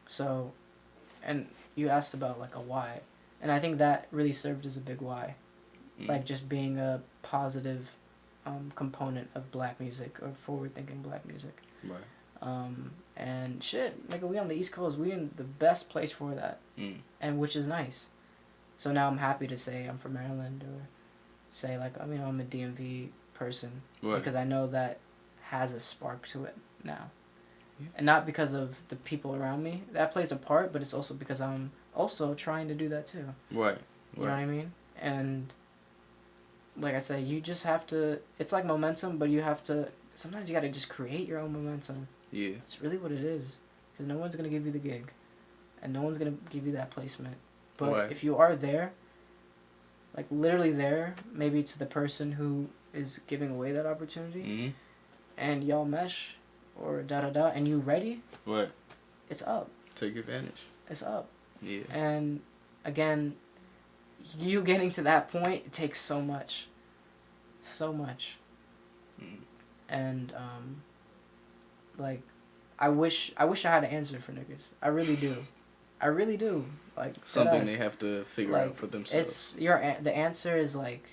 So, and you asked about like a why, and I think that really served as a big why. Like just being a positive component of black music or forward-thinking black music. Right. And shit, nigga, we on the East Coast, we in the best place for that. And which is nice. So now I'm happy to say I'm from Maryland, or say like, I mean, I'm a DMV person. Right. Because I know that has a spark to it now. Yeah. And not because of the people around me. That plays a part, but it's also because I'm also trying to do that too. Right. You know what I mean? And like I said, you just have to, it's like momentum, but you have to, sometimes you got to just create your own momentum. Yeah. It's really what it is. Because no one's going to give you the gig. And no one's going to give you that placement. But Right. if you are there, like literally there, maybe to the person who is giving away that opportunity, and y'all mesh, or da-da-da, and you ready, Right. it's up. Take advantage. It's up. Yeah. And again, you getting to that point, it takes so much. So much. And, like, I wish I had an answer for niggas. I really do. I really do. Like, Something they have to figure out for themselves. The answer is like,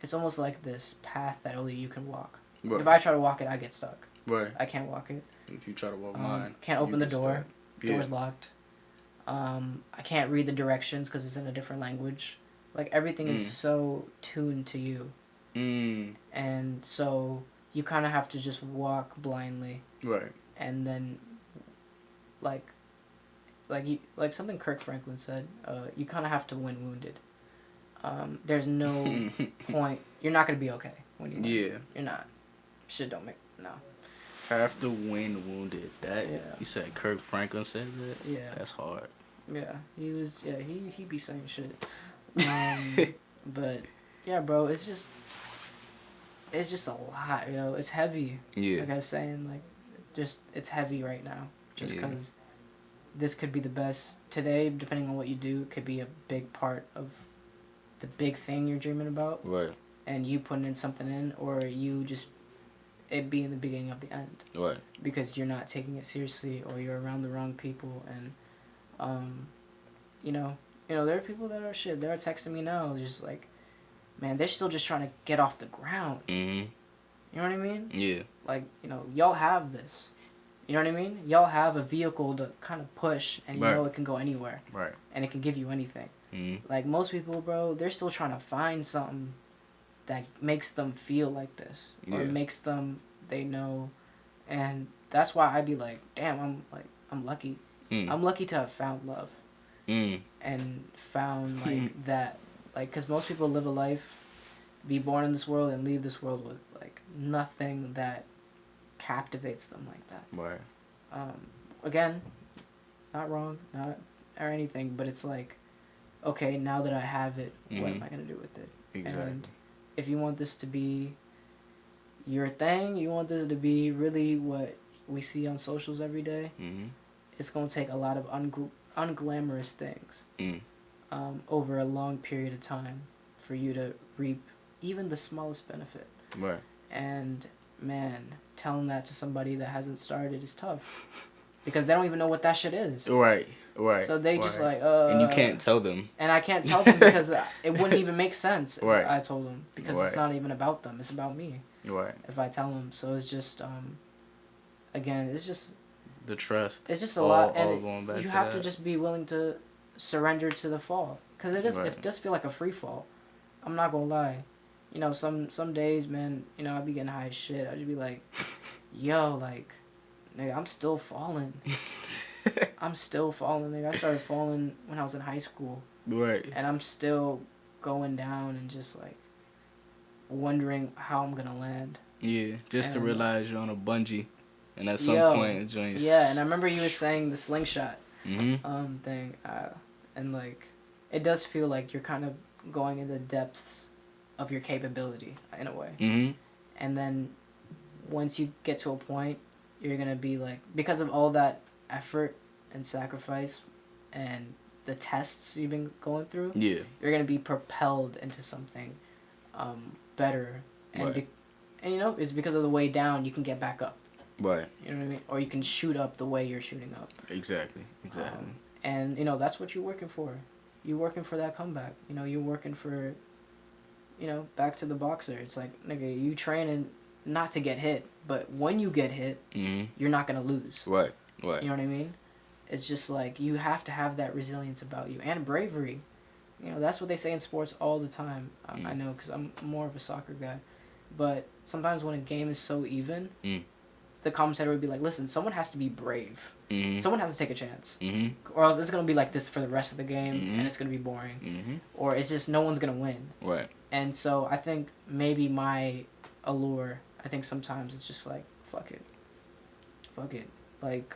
it's almost like this path that only you can walk. Right. If I try to walk it, I get stuck. Right. I can't walk it. If you try to walk mine, Can't open the door. Yeah. Door's locked. I can't read the directions because it's in a different language. Like, everything is so tuned to you. And so you kind of have to just walk blindly. Right. And then, like something Kirk Franklin said, you kind of have to win wounded. There's no point. You're not going to be okay when you win. Yeah. You're not. Shit don't make, no. Have to win wounded. That Yeah. You said Kirk Franklin said that? Yeah. That's hard. Yeah, he be saying shit. But yeah, bro, it's just a lot, yo. It's heavy. Yeah. Like I was saying, like, just it's heavy right now. Just Yeah. because this could be the best today, depending on what you do, it could be a big part of the big thing you're dreaming about. Right. And you putting in something in, or you just it being the beginning of the end. Right. Because you're not taking it seriously, or you're around the wrong people, and you know, there are people that are shit. They're texting me now, just like, man, they're still just trying to get off the ground. You know what I mean? Yeah. Like, y'all have this. You know what I mean? Y'all have a vehicle to kind of push, and you Right. know it can go anywhere. Right. And it can give you anything. Like most people, bro, they're still trying to find something that makes them feel like this or makes them they know, and that's why I'd be like, damn, I'm lucky. I'm lucky to have found love and found like that, like, because most people live a life, be born in this world and leave this world with like nothing that captivates them like that. Right. Again, not wrong, not or anything, but it's like, okay, now that I have it, what am I gonna do with it? Exactly. And if you want this to be your thing, you want this to be really what we see on socials every day, it's gonna take a lot of unglamorous things over a long period of time for you to reap even the smallest benefit. Right. And man, telling that to somebody that hasn't started is tough because they don't even know what that shit is. Right. Right. So they just like and you can't tell them. And I can't tell them because it wouldn't even make sense if Right. I told them, because it's not even about them, it's about me. Right. If I tell them, so it's just again, it's just the trust. It's just a lot, and going back you to have that. to just be willing to surrender to the fall, because it does feel like a free fall. I'm not gonna lie, you know, some days, man, you know, I'd be getting high as shit. I'd just be like, yo, like, nigga, I'm still falling. I'm still falling, nigga. I started falling when I was in high school. Right. And I'm still going down and just like wondering how I'm gonna land. Yeah, just to realize you're on a bungee, and at some point it's joins. Yeah, and I remember you were saying the slingshot Mm-hmm. thing, and like it does feel like you're kind of going in the depths of your capability in a way. Mm-hmm. And then once you get to a point, you're gonna be like, because of all that effort and sacrifice and the tests you've been going through, Yeah, you're gonna be propelled into something better, and and you know, it's because of the way down you can get back up. right. You know what I mean? Or you can shoot up the way you're shooting up. Exactly. And you know, that's what you're working for. You're working for that comeback. You know, you're working for, you know, back to the boxer. It's like, nigga, you training not to get hit, but when you get hit, you're not gonna lose. Right. Right. You know what I mean? It's just like you have to have that resilience about you and bravery. You know, that's what they say in sports all the time. I know, because I'm more of a soccer guy. But sometimes when a game is so even, the commentator would be like, listen, someone has to be brave. Someone has to take a chance. Or else it's going to be like this for the rest of the game, and it's going to be boring. Or it's just no one's going to win. Right. And so I think maybe my allure, I think sometimes it's just like, fuck it. Fuck it. Like,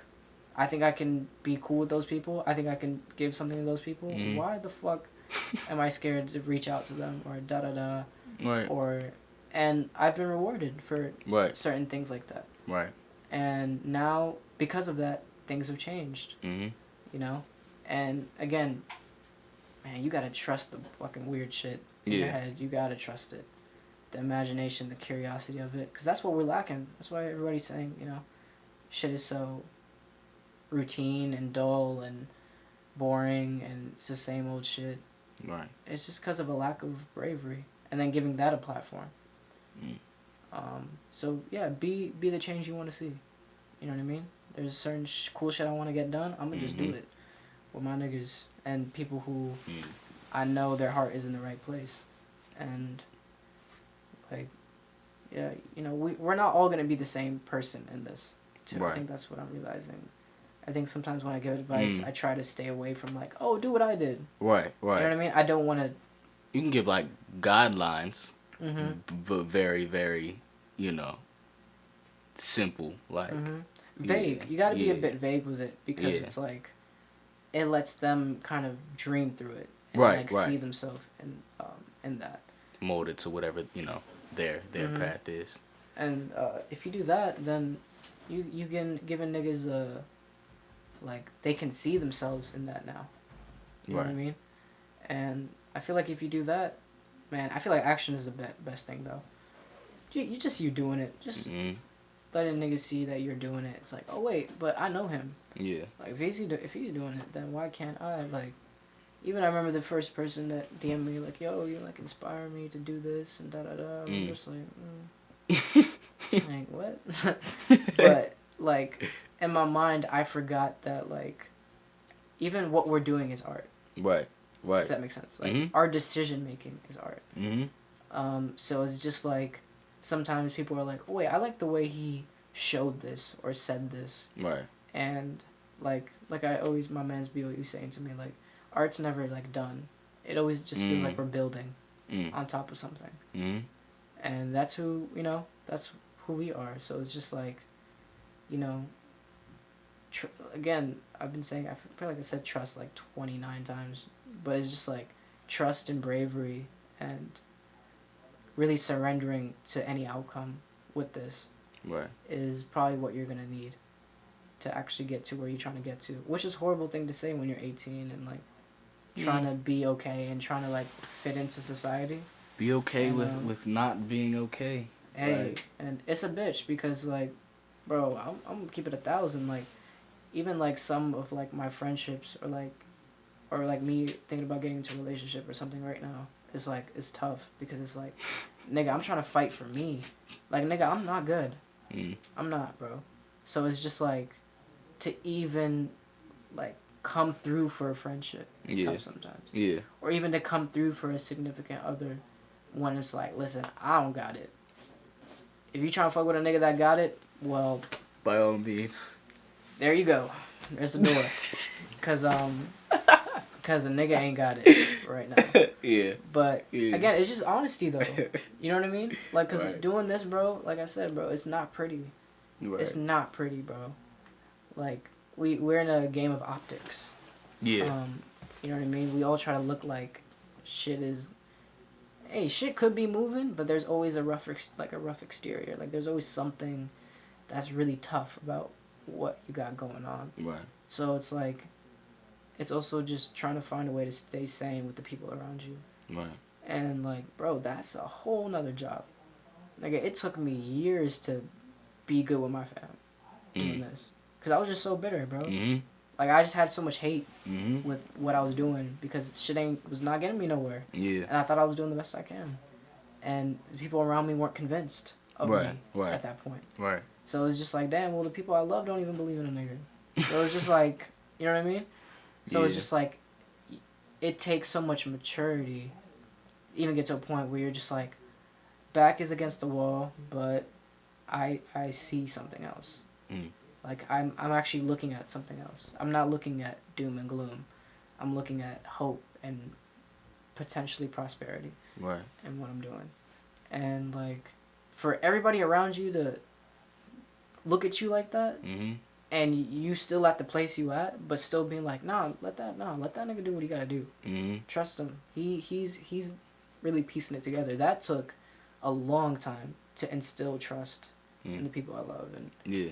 I think I can be cool with those people. I think I can give something to those people. Why the fuck am I scared to reach out to them or da-da-da? Right. And I've been rewarded for certain things like that. Right. And now, because of that, things have changed. You know? And again, man, you gotta trust the fucking weird shit in your head. You gotta trust it. The imagination, the curiosity of it. Because that's what we're lacking. That's why everybody's saying, you know, shit is so routine and dull and boring and it's the same old shit. Right. It's just because of a lack of bravery. And then giving that a platform. So yeah, be the change you want to see. You know what I mean? There's certain cool shit I want to get done. I'm gonna just do it with my niggas and people who I know their heart is in the right place. And like, yeah, you know, we're not all gonna be the same person in this too. Right. I think that's what I'm realizing. I think sometimes when I give advice, I try to stay away from like, oh, do what I did. Right. Right. You know what I mean? I don't want to. You can give like guidelines, but very, very, you know, simple. Like vague. You got to be a bit vague with it because it's like it lets them kind of dream through it and see themselves in that. Mold it to whatever, you know, their path is. And if you do that, then you can give a niggas like they can see themselves in that now. You know what I mean? And I feel like if you do that, man, I feel like action is the best thing though. You just you doing it, just letting niggas see that you're doing it. It's like, oh wait, but I know him. Yeah. Like if he's doing it, then why can't I? Like, even I remember the first person that DM'd me like, yo, you like inspire me to do this and da da da. I'm just like, like what? But like in my mind, I forgot that like even what we're doing is art. Right. Right. If that makes sense. Like Mhm. our decision making is art. Mm-hmm. So it's just like sometimes people are like, oh, wait, I like the way he showed this or said this, Right. and like I always, my man's be always saying to me, like, art's never like done. It always just feels like we're building on top of something, and that's who that's who we are. So it's just like, you know, again, I've been saying, I feel like I said trust like 29 times, but it's just like trust and bravery and really surrendering to any outcome with this Right. is probably what you're going to need to actually get to where you're trying to get to, which is a horrible thing to say when you're 18 and like trying to be okay and trying to like fit into society. Be okay And, with not being okay. Hey, Right. and it's a bitch because like, bro, I'm gonna keep it 1,000. Like, even like some of like my friendships or like me thinking about getting into a relationship or something right now, it's tough because it's like, nigga, I'm trying to fight for me. Like, nigga, I'm not good. I'm not, bro. So it's just like, to even like come through for a friendship is tough sometimes. Yeah. Or even to come through for a significant other when it's like, listen, I don't got it. If you trying to fuck with a nigga that got it, well, by all means. there you go. There's the door. Cause the nigga ain't got it right now. Yeah. But again, it's just honesty though. You know what I mean? Like, cause Right. doing this, bro, like I said, bro, it's not pretty. Right. It's not pretty, bro. Like, we're in a game of optics. Yeah. You know what I mean? We all try to look like shit is. Hey, shit could be moving, but there's always a rough exterior. Like, there's always something that's really tough about what you got going on. Right. So it's like, it's also just trying to find a way to stay sane with the people around you. Right. And like, bro, that's a whole nother job. Like, it took me years to be good with my fam doing this. Because I was just so bitter, bro. Like, I just had so much hate with what I was doing because shit was not getting me nowhere. Yeah. And I thought I was doing the best I can. And the people around me weren't convinced of me at that point. Right. So it was just like, damn, well, the people I love don't even believe in a nigga. So it was just like, you know what I mean? So it's just like, it takes so much maturity to even get to a point where you're just like, back is against the wall, but I see something else. Like, I'm actually looking at something else. I'm not looking at doom and gloom. I'm looking at hope and potentially prosperity. Right. And what I'm doing. And like, for everybody around you to look at you like that, and you still at the place you at, but still being like, let that nigga do what he gotta do. Trust him. He's really piecing it together. That took a long time to instill trust in the people I love and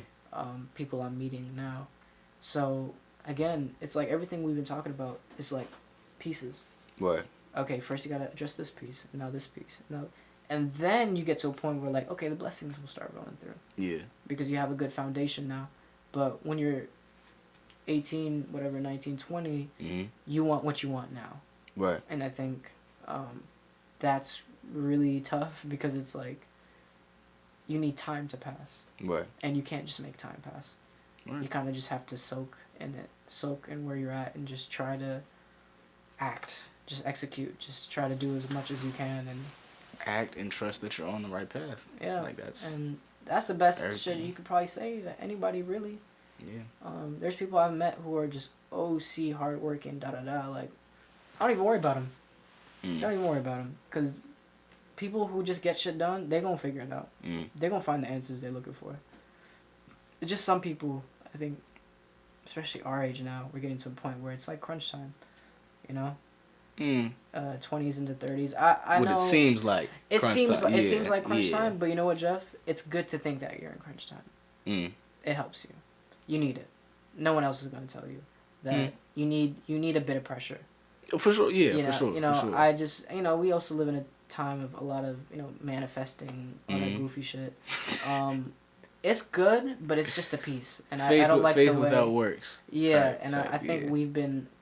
people I'm meeting now. So again, it's like everything we've been talking about is like pieces. Right. Okay, first you gotta address this piece, now this piece, and then you get to a point where like, okay, the blessings will start rolling through. Yeah. Because you have a good foundation now. But when you're 18, whatever, 19, 20, you want what you want now. Right. And I think that's really tough because it's like, you need time to pass. Right. And you can't just make time pass. Right. You kind of just have to soak in where you're at and just try to act, just execute, just try to do as much as you can and act and trust that you're on the right path. Yeah. Like that's the best everything. shit you could probably say to anybody, really. Yeah. There's people I've met who are just OC hardworking, da-da-da, like, I don't even worry about them. Don't even worry about them. Because people who just get shit done, they gonna figure it out. They gonna find the answers they're looking for. It's just some people, I think, especially our age now, we're getting to a point where it's like crunch time, you know? 20s into 30s. I know. What it seems like. It seems time. like it seems like crunch time, but you know what, Jeff? It's good to think that you're in crunch time. It helps you. You need it. No one else is going to tell you that you need a bit of pressure. For sure, yeah, You know, for sure. You know, for sure. I just, we also live in a time of a lot of, manifesting, all that goofy shit. It's good, but it's just a piece, and I don't like faith the way. without works. Yeah, I think we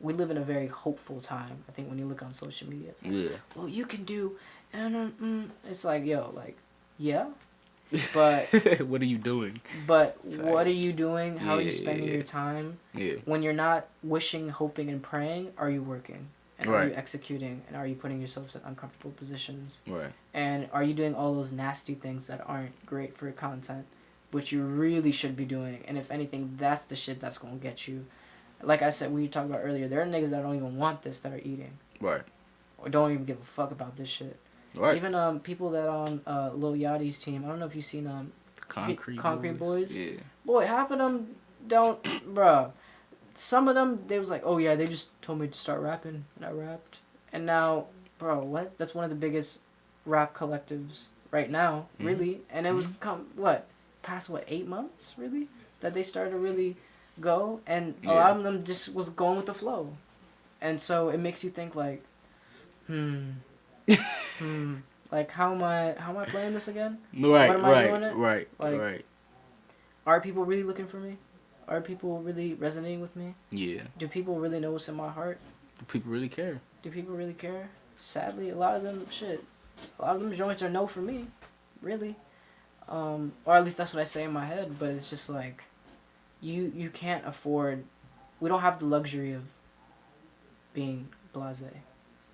live in a very hopeful time. I think when you look on social media, it's like, well, you can do, and it's like, yo, like, yeah, but what are you doing? But what are you doing? How are you spending yeah. your time? Yeah. When you're not wishing, hoping, and praying, are you working? And are you executing? And are you putting yourselves in uncomfortable positions? Right. And are you doing all those nasty things that aren't great for your content, which you really should be doing? And if anything, that's the shit that's gonna get you. Like I said, we talked about earlier, there are niggas that don't even want this that are eating. Right. Or don't even give a fuck about this shit. Right. Even people that on Lil Yachty's team, I don't know if you've seen Concrete Boys. Yeah. Boy, half of them don't, bruh. Some of them, they was like, oh yeah, they just told me to start rapping, and I rapped. And now, bro, what? That's one of the biggest rap collectives right now, really. And it was, past 8 months, really? That they started to really go. And a lot of them just was going with the flow. And so it makes you think like, like how am I playing this again? Right, what am I doing it? Right, like, right. Are people really looking for me? Are people really resonating with me? Yeah. Do people really know what's in my heart? Do people really care? Do people really care? Sadly, a lot of them joints are no for me, really. Or at least that's what I say in my head, but it's just like, you can't afford, we don't have the luxury of being blasé.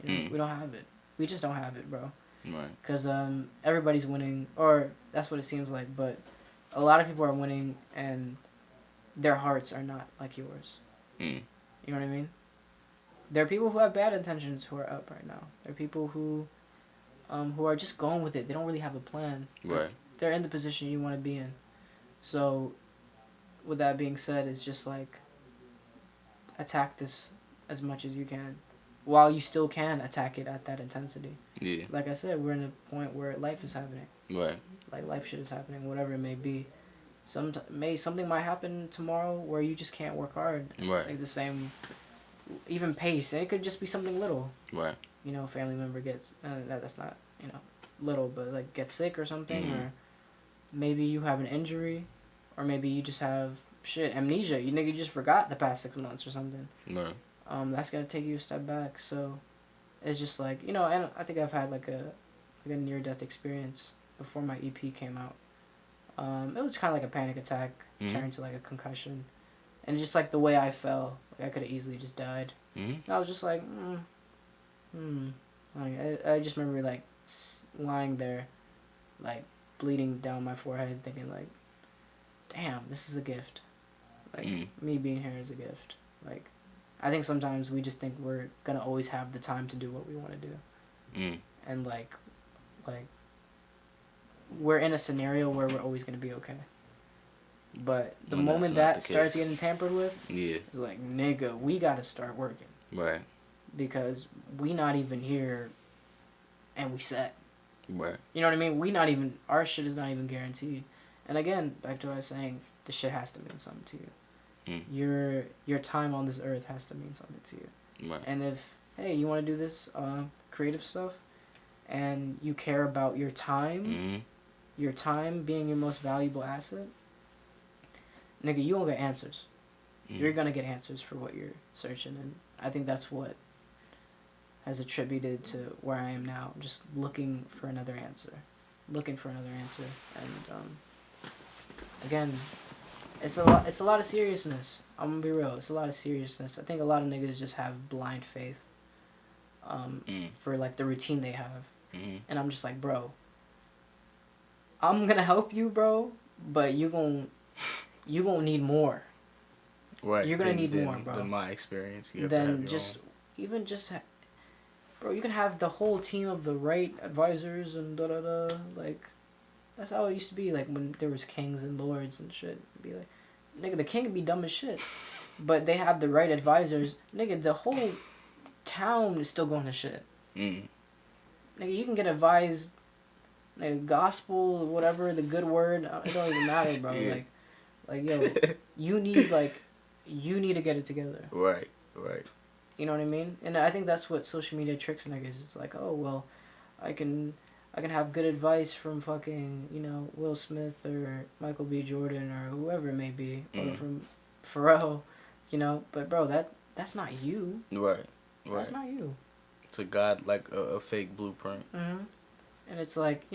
You know, we don't have it. We just don't have it, bro. Right. Because everybody's winning, or that's what it seems like, but a lot of people are winning and their hearts are not like yours. You know what I mean? There are people who have bad intentions who are up right now. There are people who are just going with it. They don't really have a plan. Right. They're in the position you want to be in. So, with that being said, it's just like, attack this as much as you can, while you still can attack it at that intensity. Yeah. Like I said, we're in a point where life is happening. Right. Like life shit is happening, whatever it may be. Something might happen tomorrow where you just can't work hard. Right. Like the same, even pace. And it could just be something little. Right. You know, a family member gets, that's not, little, but like gets sick or something, or maybe you have an injury, or maybe you just have amnesia. You just forgot the past 6 months or something. Right. That's gonna take you a step back. So, it's just like, and I think I've had like a near-death experience before my EP came out. It was kind of like a panic attack turned to like a concussion, and just like the way I fell, like I could have easily just died. And I was just like, Like I just remember like lying there, like bleeding down my forehead, thinking like, damn, this is a gift. Like me being here is a gift. Like, I think sometimes we just think we're gonna always have the time to do what we want to do, and like we're in a scenario where we're always gonna be okay. But the moment that starts getting tampered with, it's like, nigga, we gotta start working. Right. Because we not even here, and we set. Right. You know what I mean? Our shit is not even guaranteed. And again, back to what I was saying, the shit has to mean something to you. Your time on this earth has to mean something to you. Right. And if, hey, you want to do this creative stuff, and you care about your time being your most valuable asset, nigga, you gonna get answers. You're gonna get answers for what you're searching, and I think that's what has attributed to where I am now. Just looking for another answer. And again, it's a lot of seriousness. I'm gonna be real. It's a lot of seriousness. I think a lot of niggas just have blind faith for like the routine they have. And I'm just like, bro, I'm gonna help you, bro, but you gonna need more. Right. You're gonna need more, bro. Than my experience. Then bro, you can have the whole team of the right advisors and da-da-da. Like, that's how it used to be, like, when there was kings and lords and shit. It'd be like, nigga, the king would be dumb as shit. But they have the right advisors. Nigga, the whole town is still going to shit. Nigga, you can get advised, like, gospel, whatever, the good word. It don't even matter, bro. Yeah. Like, yo, you need to get it together. Right. You know what I mean? And I think that's what social media tricks niggas. It's like, oh, well, I can have good advice from fucking, Will Smith or Michael B. Jordan or whoever it may be, or from Pharrell, But, bro, that's not you. Right. That's not you. It's like a fake blueprint. And it's like,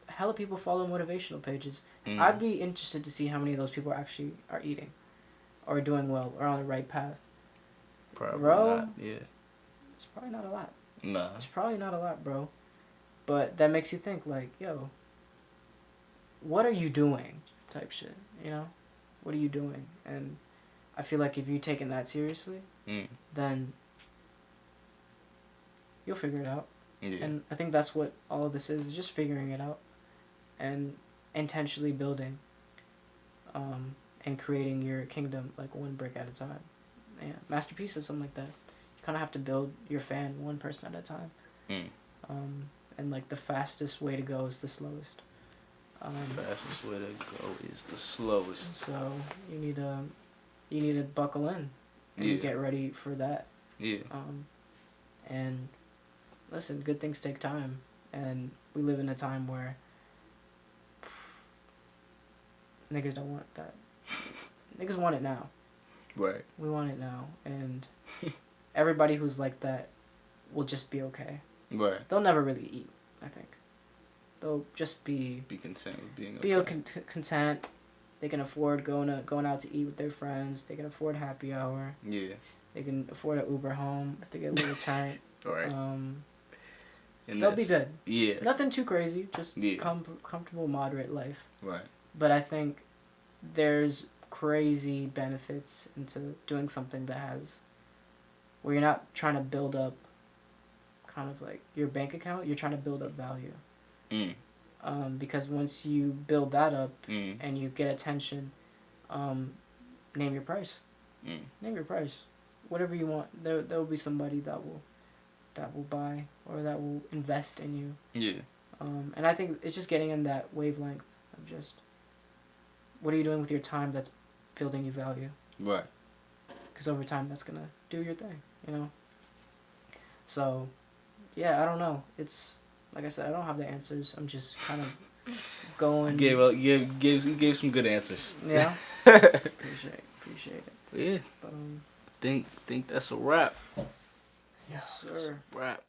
hella people follow motivational pages. I'd be interested to see how many of those people actually are eating or doing well or on the right path. Probably Bro, not. Yeah. It's probably not a lot. Nah. It's probably not a lot, bro. But that makes you think, like, yo, what are you doing? Type shit, you know? What are you doing? And I feel like if you taking that seriously, then you'll figure it out. Yeah. And I think that's what all of this is just figuring it out and intentionally building and creating your kingdom like one brick at a time. Yeah, masterpiece or something like that. You kind of have to build your fan one person at a time. And like the fastest way to go is the slowest. Fastest way to go is the slowest. So you need to buckle in and get ready for that. Yeah. And listen, good things take time, and we live in a time where niggas don't want that. Niggas want it now. Right. We want it now, and everybody who's like that will just be okay. Right. They'll never really eat, I think. They'll just be content with being be okay. content. They can afford going out to eat with their friends. They can afford happy hour. Yeah. They can afford an Uber home if they get a little tight. Right. And they'll be good. Yeah. Nothing too crazy, just Yeah. Comfortable, moderate life. Right. But I think there's crazy benefits into doing something that has, where you're not trying to build up kind of like your bank account, you're trying to build up value. Because once you build that up and you get attention, name your price. Name your price. Whatever you want. There will be somebody that will buy or that will invest in you. Yeah. And I think it's just getting in that wavelength of just, what are you doing with your time that's building you value? Right. Because over time that's gonna do your thing, you know. So, yeah, I don't know. It's like I said, I don't have the answers. I'm just kind of going. You gave some good answers. Yeah. Appreciate it. Yeah. But think that's a wrap. yes, That's sir. a wrap.